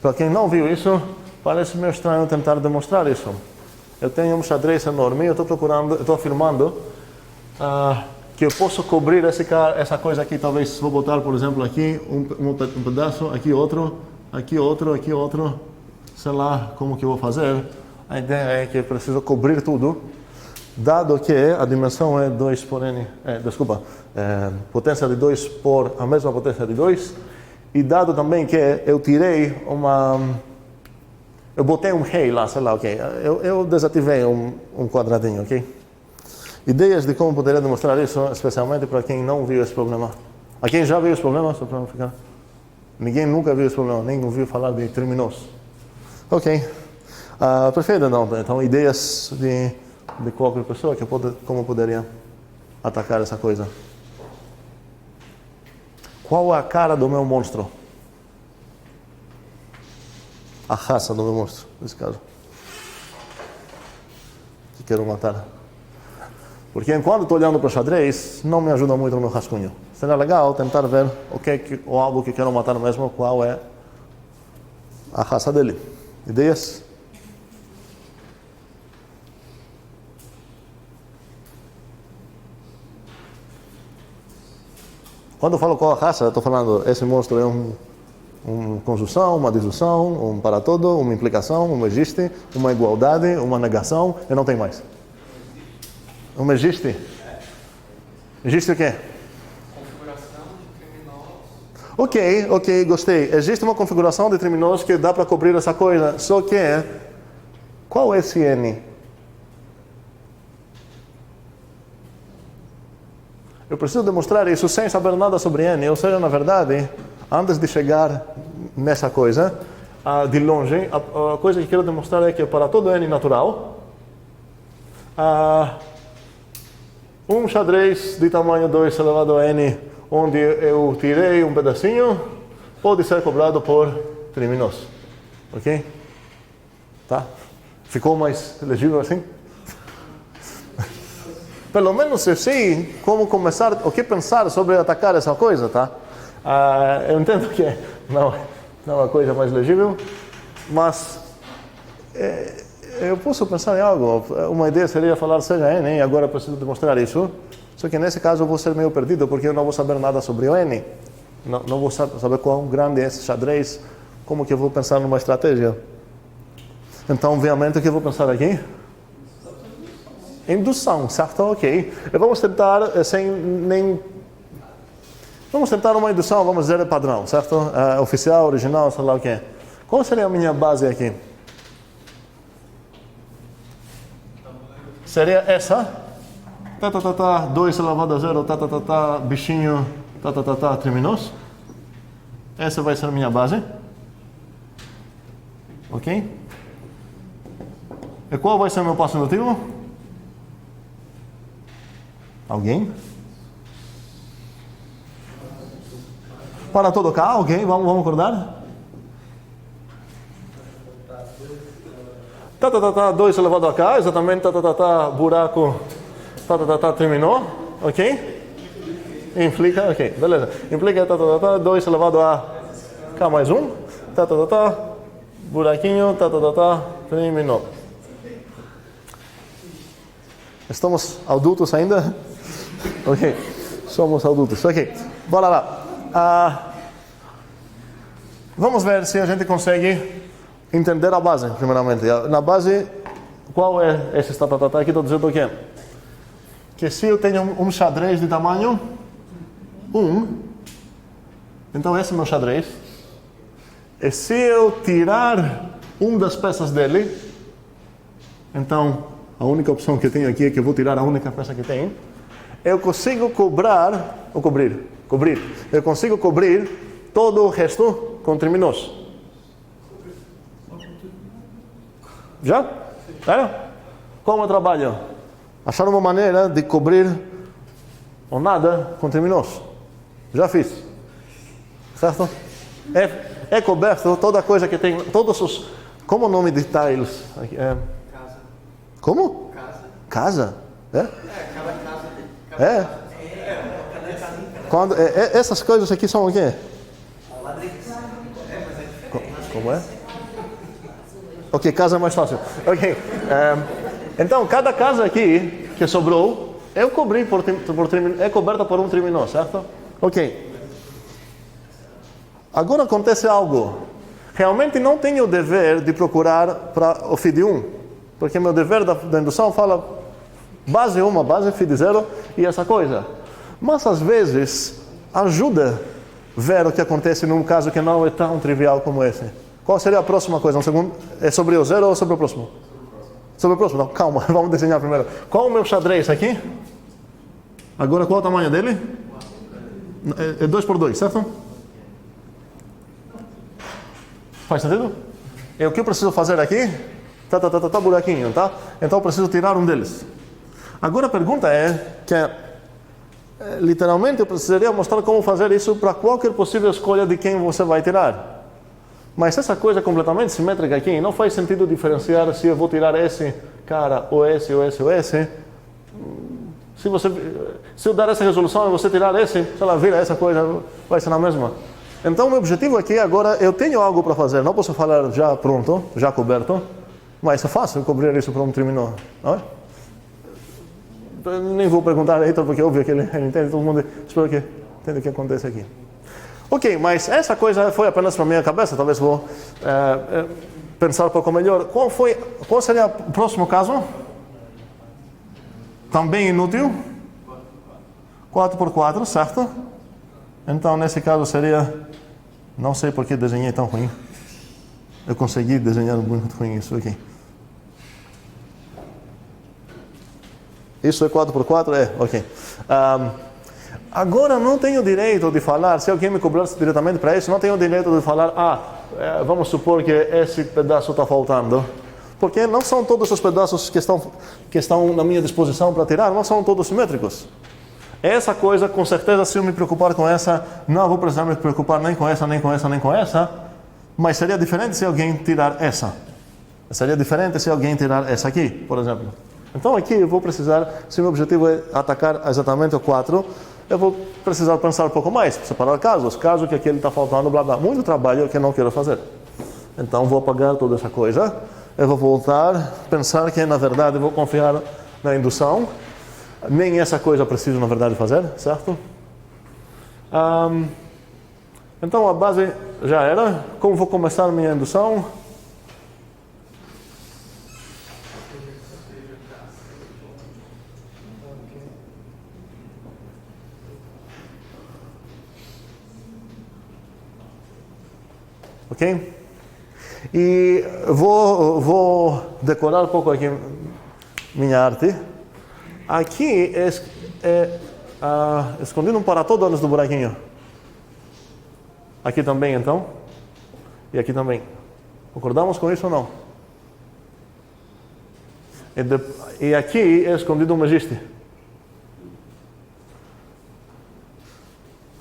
Speaker 1: para quem não viu isso, parece meio estranho tentar demonstrar isso. Eu tenho um xadrez enorme, eu estou afirmando que eu posso cobrir essa coisa aqui, talvez vou botar, por exemplo, aqui um pedaço, aqui outro, aqui outro, aqui outro, sei lá como que eu vou fazer. A ideia é que eu preciso cobrir tudo, dado que a dimensão é 2 por n, potência de 2 por a mesma potência de 2, e dado também que eu tirei eu botei um rei lá, sei lá, ok, eu desativei um quadradinho, ok? Ideias de como poderia demonstrar isso, especialmente para quem não viu esse problema. A quem já viu esse problema, só para não ficar... Ninguém nunca viu esse problema, nem ouviu falar de triminos. Ok. Perfeito, não. Então, ideias de qualquer pessoa que como poderia atacar essa coisa. Qual é a cara do meu monstro? A raça do meu monstro, nesse caso. Que quero matar. Porque enquanto estou olhando para o xadrez, não me ajuda muito no meu rascunho. Seria legal tentar ver o algo que quero matar mesmo, qual é a raça dele. Ideias? Quando eu falo qual a raça, eu estou falando, esse monstro é uma conjunção, uma disjunção, um para todo, uma implicação, um existe, uma igualdade, uma negação, e não tem mais. Um existe? Existe o quê?
Speaker 4: Configuração de criminosos.
Speaker 1: Ok, gostei. Existe uma configuração de criminosos que dá para cobrir essa coisa, só que qual é esse N? Eu preciso demonstrar isso sem saber nada sobre N, ou seja, na verdade, antes de chegar nessa coisa, de longe, a coisa que quero demonstrar é que para todo N natural, um xadrez de tamanho 2 elevado a N, onde eu tirei um pedacinho, pode ser cobrado por criminoso. Ok? Tá? Ficou mais legível assim? Pelo menos eu sei como começar, o que pensar sobre atacar essa coisa, tá? Eu entendo que não é uma coisa mais legível, mas eu posso pensar em algo. Uma ideia seria falar seja N, e agora preciso demonstrar isso. Só que nesse caso eu vou ser meio perdido, porque eu não vou saber nada sobre o N. Não vou saber quão grande é esse xadrez, como que eu vou pensar numa estratégia. Então, obviamente, o que eu vou pensar aqui? Indução, certo? Ok. E vamos tentar vamos tentar uma indução, vamos dizer, padrão, certo? Oficial, original, sei lá o quê. Qual seria a minha base aqui? Seria essa. 2 elevado a 0, bichinho, criminoso. Essa vai ser a minha base. Ok? E qual vai ser o meu passo indutivo? Alguém? Para todo K, ok? Vamos acordar? 2 elevado a K, exatamente, buraco, terminou, ok? Implica, ok, beleza. Implica, 2 elevado a K mais 1, buraquinho, terminou. Estamos adultos ainda? Ok, somos adultos, ok. Bora lá. Vamos ver se a gente consegue entender a base, primeiramente. Na base, qual é esse aqui? Estou dizendo o quê? Que se eu tenho um xadrez de tamanho 1, então esse é o meu xadrez. E se eu tirar uma das peças dele, então a única opção que eu tenho aqui é que eu vou tirar a única peça que tem. Eu consigo cobrir. Eu consigo cobrir todo o resto com criminoso. Já? Como eu trabalho? Achar uma maneira de cobrir ou nada com criminoso. Já fiz. Certo? É coberto toda coisa que tem, todos os... Como o nome de tiles?
Speaker 3: Casa.
Speaker 1: Como?
Speaker 3: Casa.
Speaker 1: Casa?
Speaker 3: Cada casa tem.
Speaker 1: Cada casa. Essas coisas aqui são o quê?
Speaker 3: Ladrilhos. Mas é diferente.
Speaker 1: Como é? Ok, casa é mais fácil. Ok. Então, cada casa aqui que sobrou, eu cobri é coberta por um criminoso, certo? Ok. Agora acontece algo. Realmente não tenho o dever de procurar para o FID 1, porque meu dever da indução fala base 1, base FID 0 e essa coisa. Mas às vezes ajuda ver o que acontece num caso que não é tão trivial como esse. Qual seria a próxima coisa? Um segundo. É sobre o 0 ou sobre o próximo? Sobre o próximo? Não, calma, vamos desenhar primeiro. Qual é o meu xadrez aqui? Agora qual é o tamanho dele? É 2 por 2, certo? Faz sentido? E o que eu preciso fazer aqui? Buraquinho, tá? Então eu preciso tirar um deles. Agora a pergunta é que literalmente eu precisaria mostrar como fazer isso para qualquer possível escolha de quem você vai tirar. Mas essa coisa completamente simétrica aqui, não faz sentido diferenciar se eu vou tirar esse cara, ou esse, ou esse, ou esse. Se eu dar essa resolução e você tirar esse, sei lá, vira essa coisa, vai ser na mesma. Então, meu objetivo aqui agora, eu tenho algo para fazer, não posso falar já pronto, já coberto, mas é fácil cobrir isso para um triminó, não é? Nem vou perguntar a Heitor, porque é óbvio que ele entende, todo mundo, espero que entenda o que acontece aqui. Ok, mas essa coisa foi apenas para minha cabeça, talvez vou pensar um pouco melhor. Qual seria o próximo caso? Também inútil? 4x4, certo? Então, nesse caso seria... Não sei por que desenhei tão ruim. Eu consegui desenhar muito ruim isso aqui. Isso é 4x4? É, ok. Agora não tenho direito de falar, se alguém me cobrasse diretamente para isso, não tenho direito de falar, vamos supor que esse pedaço está faltando. Porque não são todos os pedaços que estão na minha disposição para tirar, não são todos simétricos. Essa coisa, com certeza, se eu me preocupar com essa, não vou precisar me preocupar nem com essa, nem com essa, nem com essa. Mas seria diferente se alguém tirar essa. Seria diferente se alguém tirar essa aqui, por exemplo. Então aqui eu vou precisar, se o meu objetivo é atacar exatamente o 4, eu vou precisar pensar um pouco mais, separar casos que aquele está faltando, blá blá. Muito trabalho que eu não quero fazer. Então vou apagar toda essa coisa. Eu vou voltar, pensar que na verdade eu vou confiar na indução. Nem essa coisa preciso, na verdade, fazer, certo? Então, a base já era. Como vou começar a minha indução? Ok? E vou decorar um pouco aqui minha arte. Aqui é escondido um para-todo antes do buraquinho. Aqui também, então. E aqui também. Concordamos com isso ou não? E aqui é escondido um megiste.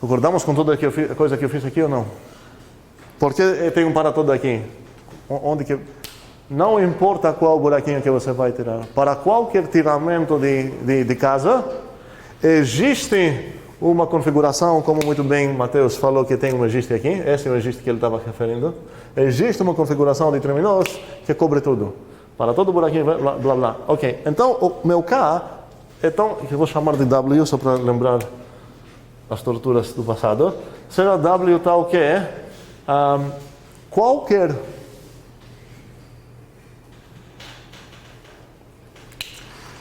Speaker 1: Concordamos com toda a coisa que eu fiz aqui ou não? Por que tem um para-todo aqui? Onde que... Não importa qual buraquinho que você vai tirar. Para qualquer tiramento de casa, existe uma configuração, como muito bem Mateus falou que tem um registro aqui. Esse é o registro que ele estava referindo. Existe uma configuração de triminós que cobre tudo. Para todo buraquinho, blá, blá, blá. Ok, então o meu K, então, que eu vou chamar de W, só para lembrar as torturas do passado. Será W tal que qualquer...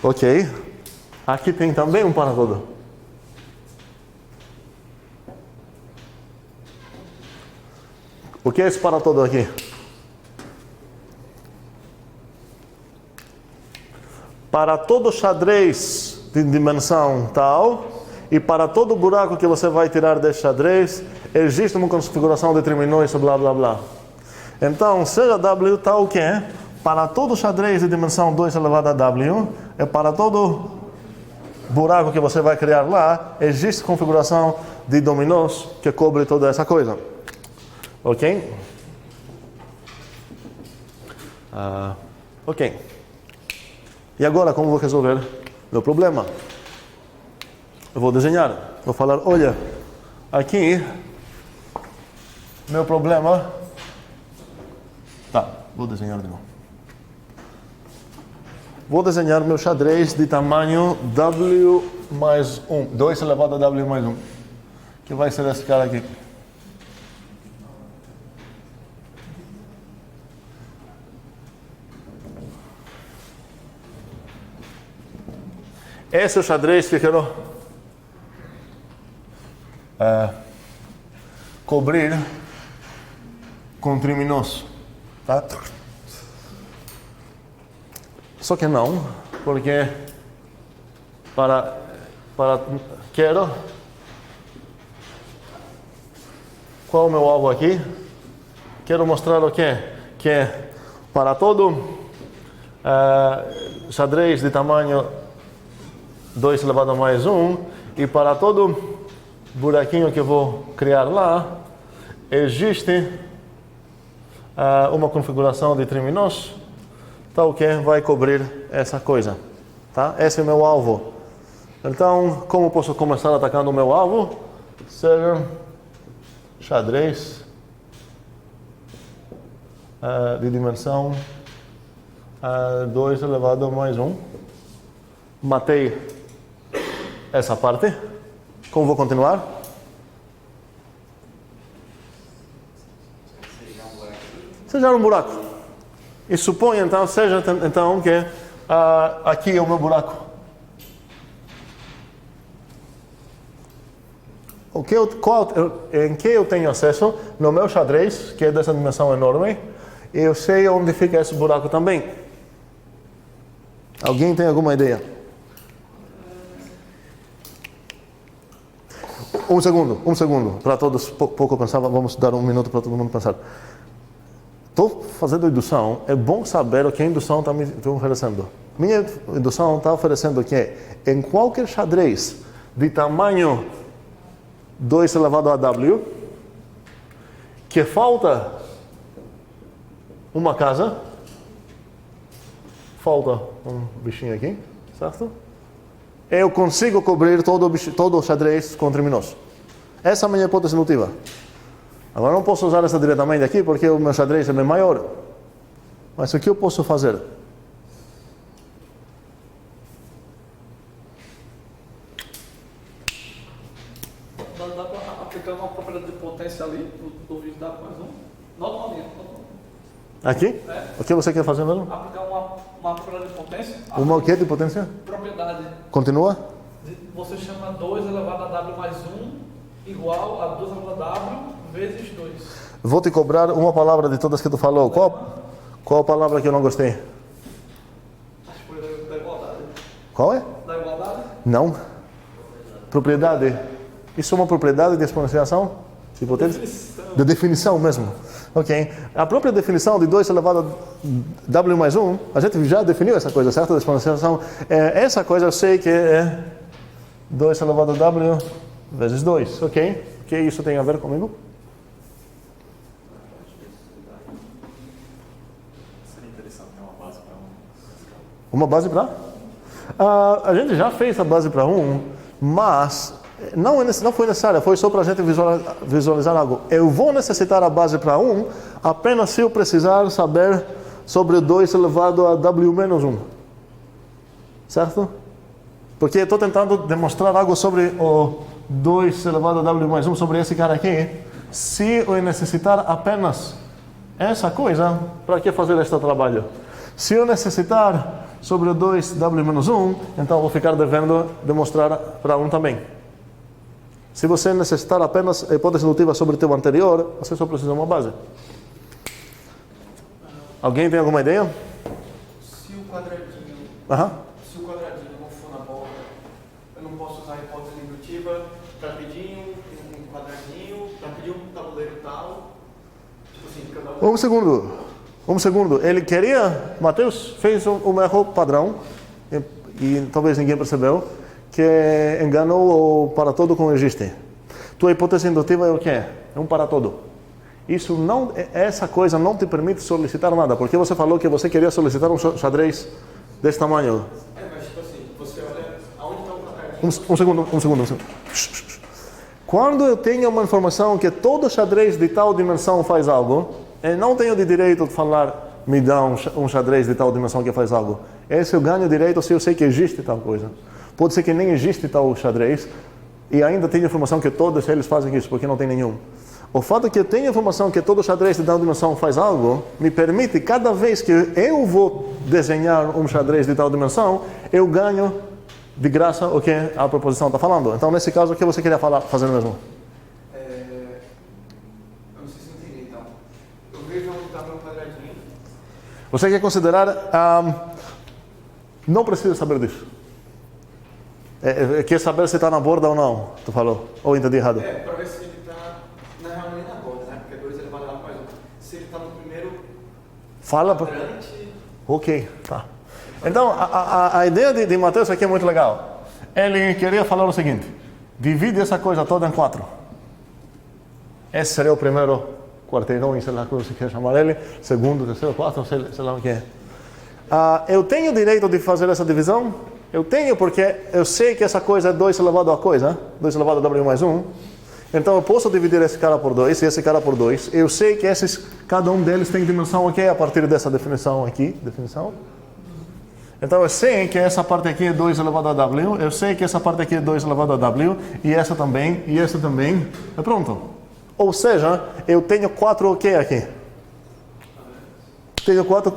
Speaker 1: Ok, aqui tem também um para-todo. O que é esse para-todo aqui? Para todo xadrez de dimensão tal, e para todo buraco que você vai tirar desse xadrez, existe uma configuração de triminóis, blá blá blá. Então, seja W tal que é, para todo xadrez de dimensão 2 elevado a W, é para todo buraco que você vai criar lá, existe configuração de dominós que cobre toda essa coisa. Ok? Ok. E agora, como vou resolver meu problema? Eu vou desenhar. Vou falar, olha, aqui, meu problema... Tá, vou desenhar de novo. Vou desenhar meu xadrez de tamanho W mais 1. 2 elevado a W mais 1. Que vai ser esse cara aqui. Esse é o xadrez que eu quero cobrir com triminós. Tá? Só que não, porque quero... Qual é o meu alvo aqui? Quero mostrar o quê? Que para todo xadrez de tamanho 2 elevado a mais 1 e para todo buraquinho que eu vou criar lá, existe uma configuração de triminós tal que vai cobrir essa coisa, tá? Esse é o meu alvo. Então, como posso começar atacando o meu alvo? Seja xadrez de dimensão 2 elevado a mais 1. Matei essa parte. Como vou continuar? Seja um buraco. E suponha então, que aqui é o meu buraco. Em que eu tenho acesso no meu xadrez, que é dessa dimensão enorme, e eu sei onde fica esse buraco também. Alguém tem alguma ideia? Um segundo, para todos pouco pensar, vamos dar um minuto para todo mundo pensar. Estou fazendo indução, é bom saber o que a indução está me oferecendo. Minha indução está oferecendo que em qualquer xadrez de tamanho 2 elevado a W, que falta uma casa, falta um bichinho aqui, certo? Eu consigo cobrir todo o xadrez com triminoso. Essa é a minha hipótese indutiva. Agora não posso usar essa diretamente aqui porque o meu xadrez é bem maior. Mas o que eu posso fazer?
Speaker 5: Dá para aplicar uma propriedade de potência ali do vídeo da mais um? Normalmente.
Speaker 1: Aqui?
Speaker 5: É.
Speaker 1: O que você quer fazer mesmo?
Speaker 5: Aplicar uma propriedade de potência.
Speaker 1: Uma o que de potência?
Speaker 5: Propriedade.
Speaker 1: Continua?
Speaker 5: Você chama 2 elevado a W mais 1 igual a 2 elevado a W vezes 2.
Speaker 1: Vou te cobrar uma palavra de todas que tu falou. Qual a palavra que eu não gostei?
Speaker 5: Acho que foi da igualdade.
Speaker 1: Qual é?
Speaker 5: Da igualdade?
Speaker 1: Não. Propriedade. Isso é uma propriedade de exponenciação? De potência? De definição mesmo. Ok. A própria definição de 2 elevado a W mais 1, a gente já definiu essa coisa, certo? De exponenciação. Essa coisa eu sei que é 2 elevado a W vezes 2. Ok? O que isso tem a ver comigo?
Speaker 6: Seria interessante ter uma base para
Speaker 1: Uma base para? A gente já fez a base para 1, mas não foi necessária, foi só para a gente visualizar algo. Eu vou necessitar a base para 1 apenas se eu precisar saber sobre 2 elevado a W menos 1. Certo? Porque eu estou tentando demonstrar algo sobre o 2 elevado a W mais 1, sobre esse cara aqui. Se eu necessitar apenas essa coisa, para que fazer este trabalho? Se eu necessitar sobre o 2W menos 1, então vou ficar devendo demonstrar para 1 também. Se você necessitar apenas a hipótese indutiva sobre o teu anterior, você só precisa de uma base. Alguém tem alguma ideia?
Speaker 3: Se o quadradinho não for na borda, eu não posso usar a hipótese indutiva para pedir um quadradinho, para pedir um tabuleiro tal. Tipo assim, cada
Speaker 1: Um segundo. Ele queria... Mateus fez um erro padrão, e talvez ninguém percebeu, que enganou o para todo com existe. Tua hipótese indutiva é o quê? É um para todo. Essa coisa não te permite solicitar nada, porque você falou que você queria solicitar um xadrez desse tamanho.
Speaker 3: mas tipo assim, você olha aonde está o quadradinho.
Speaker 1: Um segundo. Quando eu tenho uma informação que todo xadrez de tal dimensão faz algo, eu não tenho de direito de falar, me dá um xadrez de tal dimensão que faz algo. Esse eu ganho direito se eu sei que existe tal coisa. Pode ser que nem existe tal xadrez e ainda tenho informação que todos eles fazem isso, porque não tem nenhum. O fato de que eu tenho informação que todo xadrez de tal dimensão faz algo, me permite, cada vez que eu vou desenhar um xadrez de tal dimensão, eu ganho de graça o que a proposição está falando. Então, nesse caso, o que você queria fazer mesmo?
Speaker 3: Eu não sei se eu entendi, então. Eu vejo onde está meu quadradinho.
Speaker 1: Você quer considerar... não precisa saber disso. Quer saber se está na borda ou não, tu falou? Ou entendi errado?
Speaker 3: Para ver se ele está, na real, nem na borda, né? Porque 2 elevado a mais 1. Se ele está no primeiro quadrante...
Speaker 1: Ok, tá. Então, a ideia de Mateus aqui é muito legal. Ele queria falar o seguinte: divide essa coisa toda em 4. Esse seria o primeiro quarteirão, sei lá como você quer chamar ele. Segundo, terceiro, quarto, sei lá o que é. Eu tenho direito de fazer essa divisão? Eu tenho porque eu sei que essa coisa é 2 elevado a coisa, 2 elevado a W mais 1. Então eu posso dividir esse cara por 2 e esse cara por 2. Eu sei que cada um deles tem dimensão ok a partir dessa definição aqui. Então eu sei que essa parte aqui é 2 elevado a W. Eu sei que essa parte aqui é 2 elevado a W. E essa também. É pronto. Ou seja, eu tenho 4 ok aqui. Tenho 4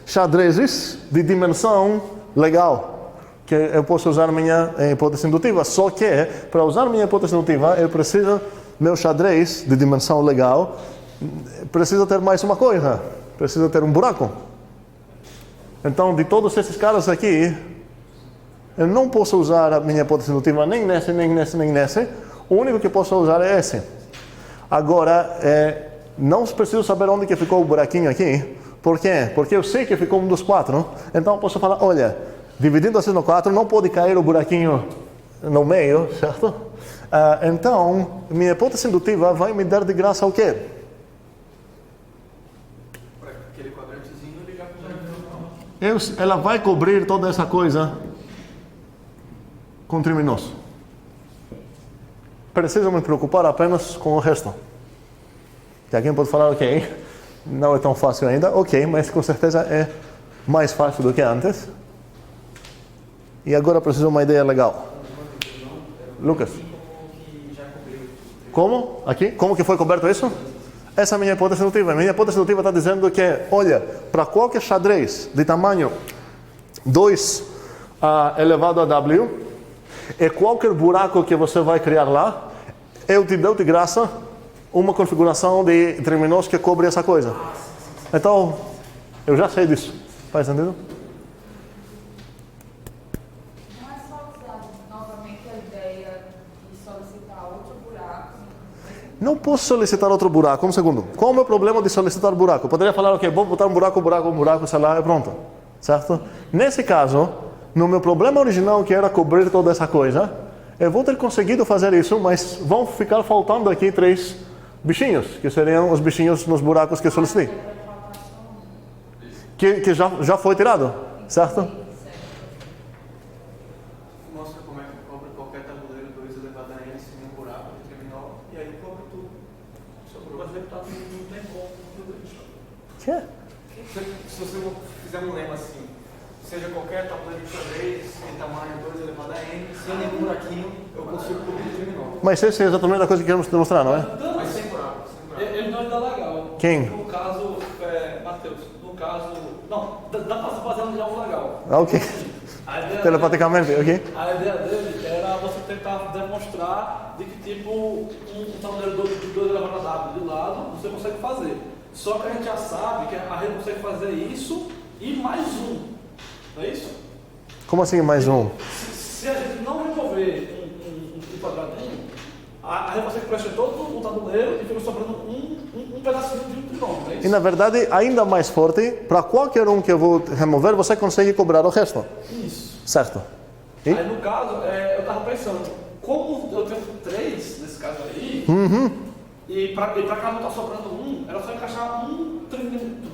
Speaker 1: xadrezes de dimensão legal, que eu posso usar minha hipótese indutiva. Só que, para usar minha hipótese indutiva, eu preciso, meu xadrez de dimensão legal, precisa ter mais uma coisa, precisa ter um buraco. Então, de todos esses caras aqui, eu não posso usar a minha hipótese indutiva nem nesse, nem nesse, nem nesse. O único que posso usar é esse. Agora, não preciso saber onde que ficou o buraquinho aqui. Por quê? Porque eu sei que ficou um dos 4. Então eu posso falar, olha, dividindo assim no 4, não pode cair o buraquinho no meio, certo? Então, minha hipótese indutiva vai me dar de graça o quê?
Speaker 3: Aquele quadrantezinho ligar com o
Speaker 1: Ela vai cobrir toda essa coisa com triminoso. Preciso me preocupar apenas com o resto. Que alguém pode falar, ok, não é tão fácil ainda, ok, mas com certeza é mais fácil do que antes. E agora preciso de uma ideia legal. Lucas. Como? Aqui? Como que foi coberto isso? Essa é a minha hipótese indutiva. Minha hipótese indutiva está dizendo que, olha, para qualquer xadrez de tamanho 2 elevado a W, e qualquer buraco que você vai criar lá, eu te dou de graça uma configuração de triminoso que cobre essa coisa. Então, eu já sei disso. Faz sentido?
Speaker 2: Não é só usar novamente a ideia de solicitar outro buraco.
Speaker 1: Não posso solicitar outro buraco. Um segundo. Qual é o meu problema de solicitar buraco? Eu poderia falar, ok, vou botar um buraco, sei lá, e pronto. Certo? Nesse caso, no meu problema original, que era cobrir toda essa coisa, eu vou ter conseguido fazer isso, mas vão ficar faltando aqui 3 bichinhos, que seriam os bichinhos nos buracos que eu solicitei. Que já foi tirado, certo?
Speaker 3: Mostra como é que cobre qualquer tabuleiro 2 elevado a n sem um buraco de terminal, e aí cobre tudo.
Speaker 5: Sobrou. Mas ele não tem como tudo isso.
Speaker 3: Se você fizer um lema assim, seja qualquer tabuleiro de xadrez em tamanho 2 elevado a n, sem nenhum buraquinho, eu consigo cobrir o terminal.
Speaker 1: Mas essa é exatamente a coisa que queremos demonstrar, não é?
Speaker 3: Mas sem buraco.
Speaker 5: Ele não ainda legal.
Speaker 1: Quem?
Speaker 5: No caso, Matheus, no caso, não, dá para se fazer de algo legal.
Speaker 1: Ok. Telepaticamente, ok?
Speaker 5: A ideia dele era você tentar demonstrar de que tipo um tabuleiro de 2 elevado a W de lado você consegue fazer. Só que a gente já sabe que a gente consegue fazer isso e mais um. Não é isso?
Speaker 1: Como assim mais um?
Speaker 5: Se a gente não remover um quadradinho, a gente consegue preencher todo o tabuleiro e fica sobrando um pedacinho de um trinômio, não é isso?
Speaker 1: E na verdade, ainda mais forte, para qualquer um que eu vou remover, você consegue cobrar o resto.
Speaker 5: Isso.
Speaker 1: Certo? E?
Speaker 5: Aí no caso, eu estava pensando, como eu tenho 3 nesse caso aí, e para cá não está sobrando um, era só encaixar um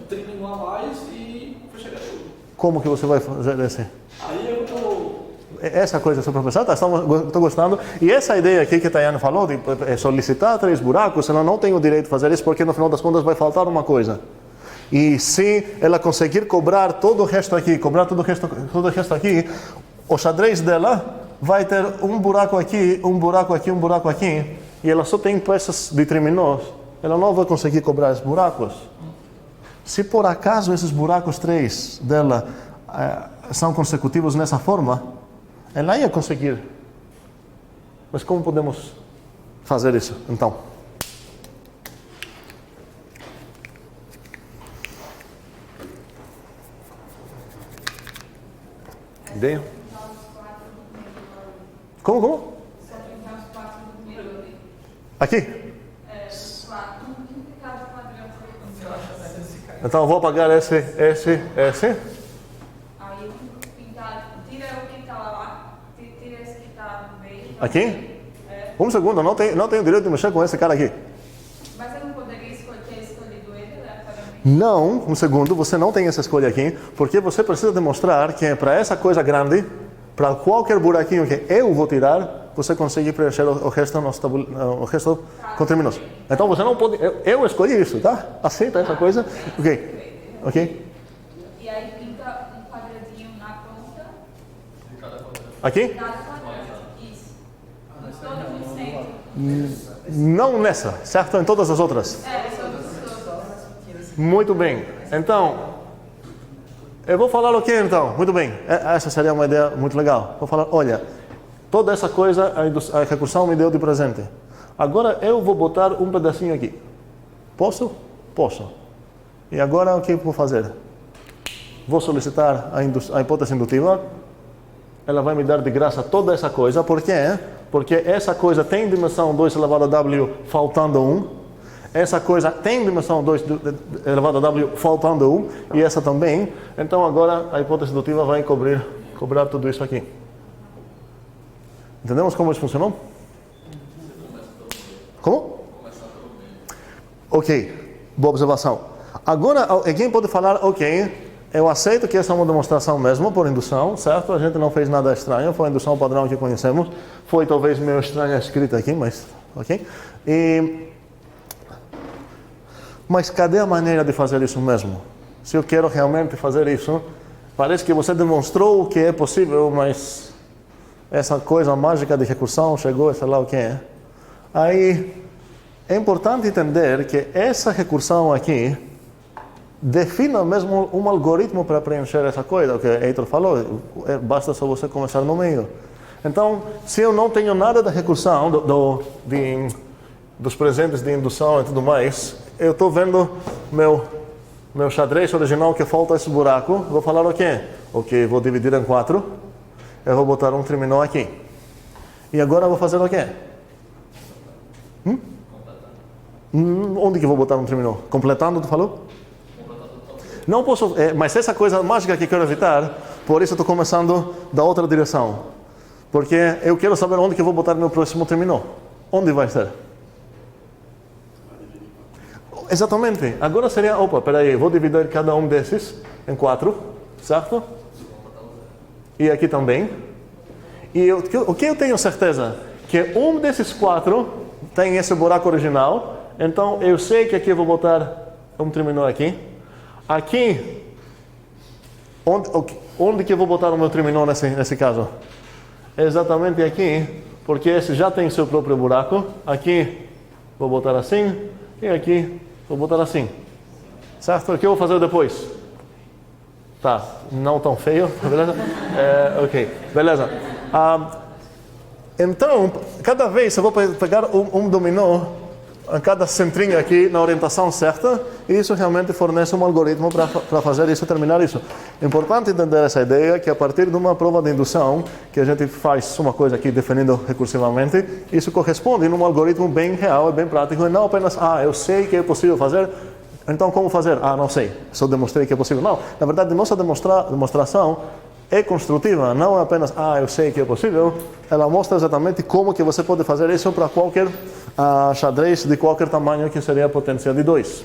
Speaker 5: trimino a mais e fecharia tudo.
Speaker 1: Como que você vai fazer esse?
Speaker 5: Aí eu estou...
Speaker 1: Essa coisa sobre pensar, estou gostando. E essa ideia aqui que a Tayane falou, de solicitar 3 buracos, ela não tem o direito de fazer isso, porque no final das contas vai faltar uma coisa. E se ela conseguir cobrar todo o resto aqui, o xadrez dela vai ter um buraco aqui, um buraco aqui, um buraco aqui, e ela só tem peças de triminós, ela não vai conseguir cobrar esses buracos. Se por acaso esses buracos 3 dela são consecutivos nessa forma, ela ia conseguir. Mas como podemos fazer isso, então? Ideia? Como?
Speaker 2: Só pintar os 4 do meio ali.
Speaker 1: Aqui?
Speaker 2: Os 4, um de cada quadrante.
Speaker 1: Então eu vou apagar esse.
Speaker 2: Aí pintar, tira o que está lá, tira esse que está no meio.
Speaker 1: Aqui? Um segundo, eu não tenho direito de mexer com esse cara aqui.
Speaker 2: Mas eu não poderia ter escolhido ele aleatoriamente?
Speaker 1: Não, um segundo, você não tem essa escolha aqui, porque você precisa demonstrar que para essa coisa grande, para qualquer buraquinho que eu vou tirar, você consegue preencher o resto com términos. Então você não pode, eu escolhi isso, tá? Aceita essa coisa? Ok?
Speaker 8: E aí pinta um quadradinho na ponta.
Speaker 1: Aqui?
Speaker 8: Cada quadrado. Isso. Todo no centro.
Speaker 1: Não nessa, certo? Em todas as outras. Muito bem. Então, eu vou falar o que então? Muito bem. Essa seria uma ideia muito legal. Vou falar, olha, toda essa coisa a recursão me deu de presente. Agora eu vou botar um pedacinho aqui. Posso? Posso. E agora o que eu vou fazer? Vou solicitar a hipótese indutiva. Ela vai me dar de graça toda essa coisa. Por quê? Porque essa coisa tem dimensão 2 elevado a w faltando 1. Essa coisa tem dimensão 2 elevado a w faltando 1. E essa também. Então agora a hipótese indutiva vai cobrar tudo isso aqui. Entendemos como isso funcionou? Como? Ok. Boa observação. Agora alguém pode falar, ok, eu aceito que essa é uma demonstração mesmo por indução, certo? A gente não fez nada estranho, foi a indução padrão que conhecemos. Foi talvez meio estranha a escrita aqui, mas ok. Mas cadê a maneira de fazer isso mesmo? Se eu quero realmente fazer isso, parece que você demonstrou que é possível, mas essa coisa mágica de recursão chegou, sei lá o que é. Aí é importante entender que essa recursão aqui defina mesmo um algoritmo para preencher essa coisa, o que Heitor falou, basta só você começar no meio. Então, se eu não tenho nada da recursão, dos presentes de indução e tudo mais, eu estou vendo meu xadrez original que falta esse buraco, vou falar o quê? Ok, vou dividir em 4, eu vou botar um triminó aqui. E agora eu vou fazer o quê? Onde que eu vou botar um triminó? Completando, tu falou? Não posso, mas essa coisa mágica que eu quero evitar, por isso estou começando da outra direção. Porque eu quero saber onde que eu vou botar meu próximo triminó. Onde vai ser? Exatamente. Agora seria, peraí, vou dividir cada um desses em 4, certo? E aqui também. E o que eu tenho certeza? Que um desses 4 tem esse buraco original, então eu sei que aqui eu vou botar um triminó aqui. Aqui, onde que eu vou botar o meu triminó nesse caso? Exatamente aqui, porque esse já tem seu próprio buraco. Aqui vou botar assim, e aqui vou botar assim. Certo? O que eu vou fazer depois? Tá, não tão feio, beleza? Ok, beleza. Então, cada vez eu vou pegar um dominó a cada centrinho aqui na orientação certa, e isso realmente fornece um algoritmo para fazer isso, terminar isso. É importante entender essa ideia que a partir de uma prova de indução, que a gente faz uma coisa aqui definindo recursivamente, isso corresponde num algoritmo bem real e bem prático, e não apenas, eu sei que é possível fazer, então como fazer? Não sei, só demonstrei que é possível. Não, na verdade, nossa demonstração é construtiva, não é apenas, eu sei que é possível, ela mostra exatamente como que você pode fazer isso para qualquer xadrez de qualquer tamanho, que seria a potência de 2.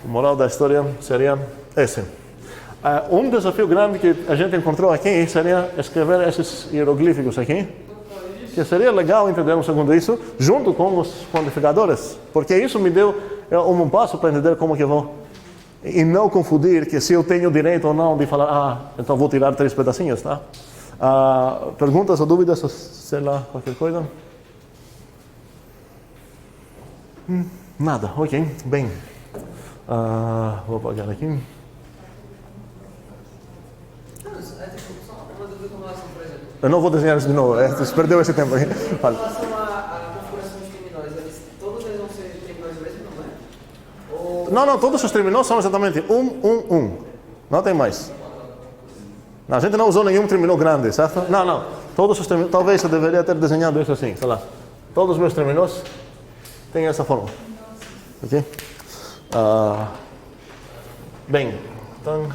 Speaker 1: O moral da história seria esse. Um desafio grande que a gente encontrou aqui seria escrever esses hieroglíficos aqui, que seria legal entender um segundo isso, junto com os quantificadores, porque isso me deu um passo para entender como que eu vou. E não confundir que se eu tenho direito ou não de falar, então vou tirar 3 pedacinhos, tá? Perguntas ou dúvidas, sei lá, qualquer coisa? Nada, ok, bem. Vou apagar aqui. Eu não vou desenhar isso de novo, você perdeu esse tempo aqui. Fala.
Speaker 9: Em relação à configuração dos triminós, todos eles vão ser triminós mesmo, não é?
Speaker 1: Não, todos os triminós são exatamente 1. Não tem mais. A gente não usou nenhum triminó grande, certo? Não. Todos os triminós, talvez eu deveria ter desenhado isso assim, sei lá. Todos os meus triminós têm essa forma. Ok? Bem, então...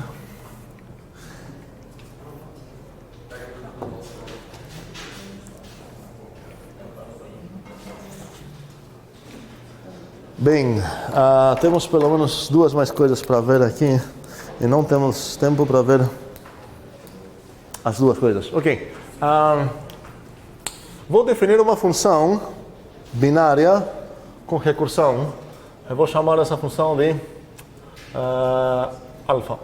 Speaker 1: Bem, temos pelo menos duas mais coisas para ver aqui e não temos tempo para ver as duas coisas. Ok. Vou definir uma função binária com recursão. Eu vou chamar essa função de alfa.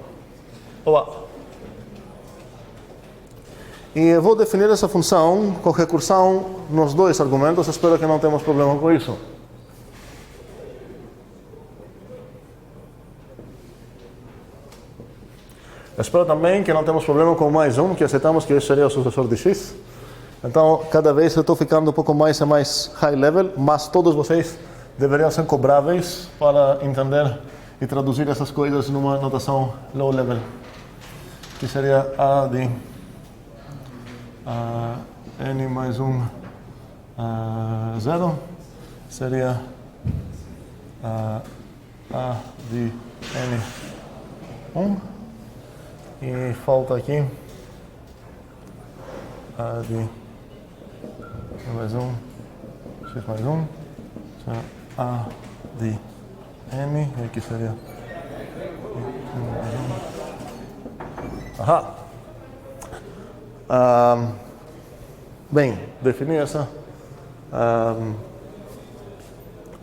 Speaker 1: Ou A. E eu vou definir essa função com recursão nos dois argumentos. Espero que não temos problema com isso. Espero também que não temos problema com mais um, que aceitamos que esse seria o sucessor de x. Então, cada vez eu estou ficando um pouco mais e mais high level, mas todos vocês deveriam ser cobráveis para entender e traduzir essas coisas numa notação low level, que seria a de n mais 1, 0, seria a de n 1, e falta aqui a de n mais 1, x mais 1, seria a de n, e aqui seria bem, definir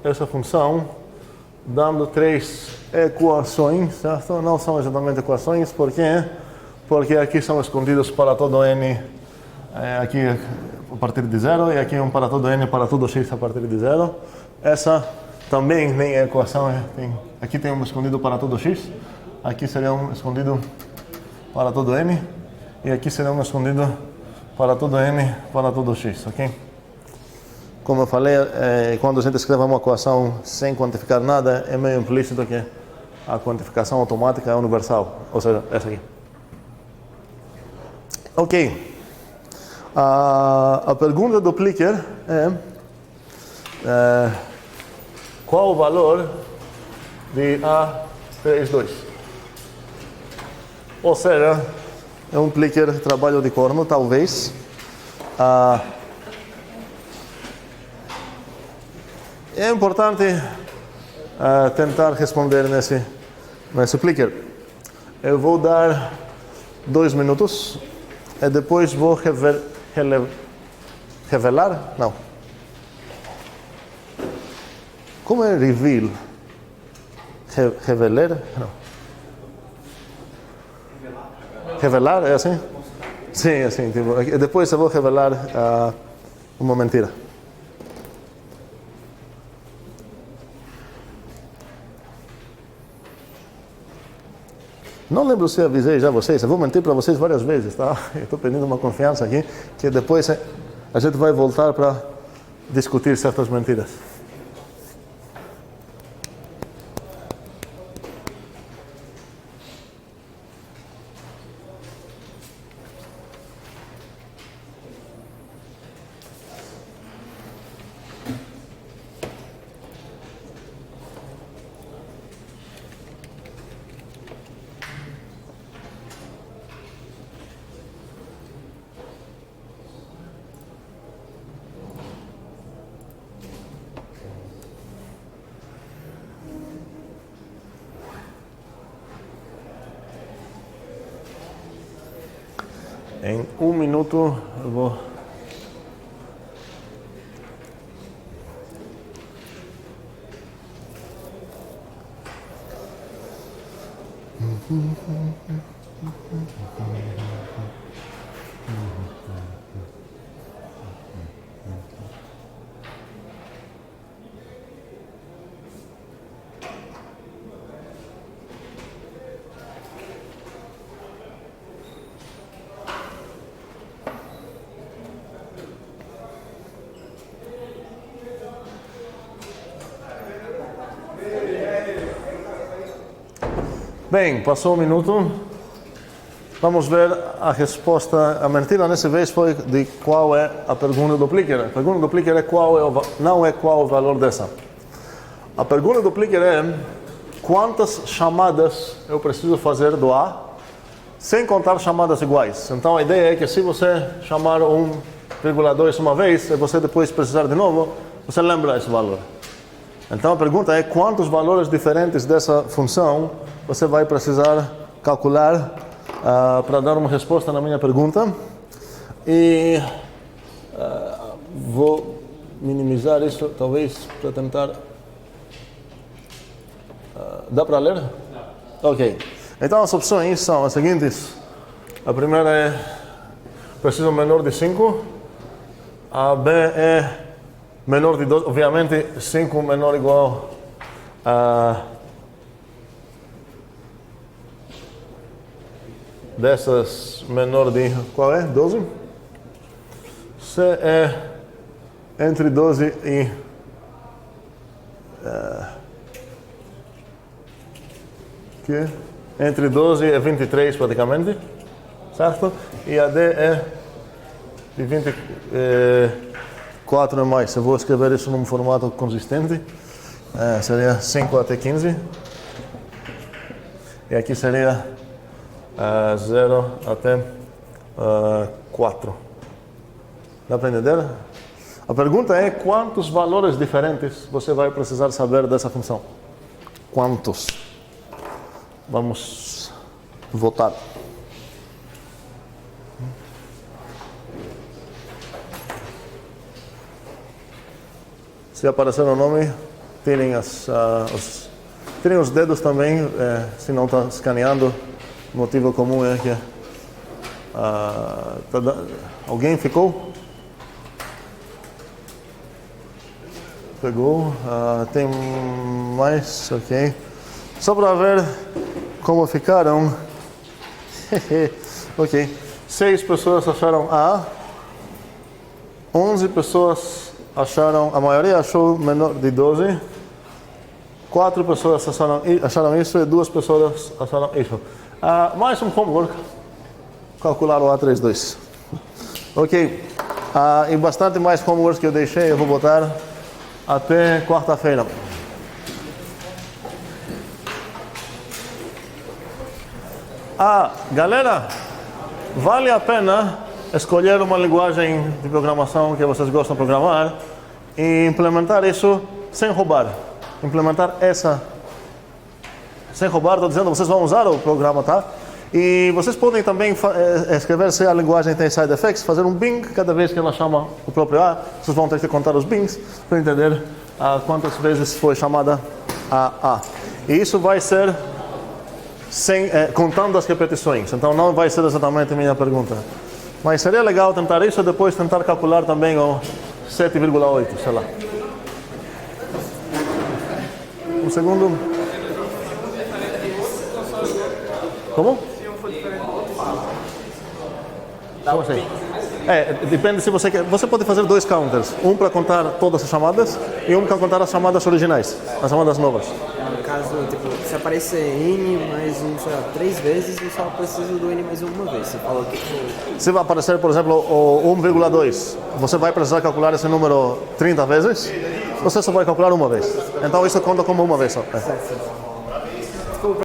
Speaker 1: essa função dando três equações, certo? Não são exatamente equações, por quê? Porque aqui são escondidos para todo n aqui a partir de 0 e aqui um para todo n para todo x a partir de 0. Essa também nem é equação, aqui tem um escondido para todo x, aqui seria um escondido para todo n, e aqui seria um escondido para todo n para todo x, ok? Como eu falei, quando a gente escreve uma equação sem quantificar nada, é meio implícito que a quantificação automática é universal, ou seja, essa aqui. Ok. A pergunta do Plicker é qual o valor de A32? Ou seja, é um Plicker trabalho de corno, talvez. É importante tentar responder nesse Plicker. Eu vou dar 2 minutos e depois vou revelar? Não. Como é reveal? Revelar? Não. Revelar? É assim? Sim, é assim. Tipo, depois eu vou revelar uma mentira. Não lembro se avisei já vocês, eu vou mentir para vocês várias vezes, tá? Eu estou pedindo uma confiança aqui, que depois a gente vai voltar para discutir certas mentiras. Em 1 minuto eu vou... Bem, passou 1 minuto. Vamos ver a resposta. A mentira nessa vez foi de qual é a pergunta do Plicker. A pergunta do Plicker é não é qual o valor dessa. A pergunta do Plicker é quantas chamadas eu preciso fazer do A sem contar chamadas iguais. Então a ideia é que se você chamar 1,2 uma vez e você depois precisar de novo, você lembra esse valor. Então a pergunta é quantos valores diferentes dessa função você vai precisar calcular para dar uma resposta na minha pergunta. E vou minimizar isso, talvez, para tentar... dá para ler? Ok. Então as opções são as seguintes. A primeira é preciso menor de 5. A B é menor de 2. Obviamente 5 menor ou igual a dessas menor de qual é? 12. C é entre 12 e que entre 12 e 23 praticamente, certo? E a D é de 24 e mais. Eu vou escrever isso num formato consistente. Seria 5 até 15. E aqui seria 0 até 4. Dá para entender? A pergunta é quantos valores diferentes você vai precisar saber dessa função? Quantos? Vamos votar. Se aparecer o nome, tirem os dedos também, se não está escaneando. O motivo comum é que alguém ficou? Pegou? Tem mais? Ok. Só para ver como ficaram. Ok. 6 pessoas acharam A. 11 pessoas acharam, a maioria achou menor de 12. 4 pessoas acharam isso e 2 pessoas acharam isso. Mais um homework. Calcular o A32. Ok. E bastante mais homework que eu deixei, eu vou botar até quarta-feira. Galera, vale a pena escolher uma linguagem de programação que vocês gostam de programar e implementar isso sem roubar. Implementar essa sem roubar, estou dizendo, vocês vão usar o programa, tá? E vocês podem também escrever se a linguagem tem side effects, fazer um bing cada vez que ela chama o próprio A. Vocês vão ter que contar os bings para entender quantas vezes foi chamada a A. E isso vai ser contando as repetições, então não vai ser exatamente a minha pergunta. Mas seria legal tentar isso e depois tentar calcular também o 7,8, sei lá. Um segundo. Como? Como assim? Depende se você quer. Você pode fazer 2 counters. Um para contar todas as chamadas e um para contar as chamadas originais, as chamadas novas.
Speaker 9: No caso, tipo, se aparecer N mais um, sei lá, 3 vezes, eu só preciso do N mais uma vez. Você falou que...
Speaker 1: Se vai aparecer, por exemplo, o 1,2, você vai precisar calcular esse número 30 vezes? Você só vai calcular uma vez. Então isso conta como uma vez só.
Speaker 9: Certo.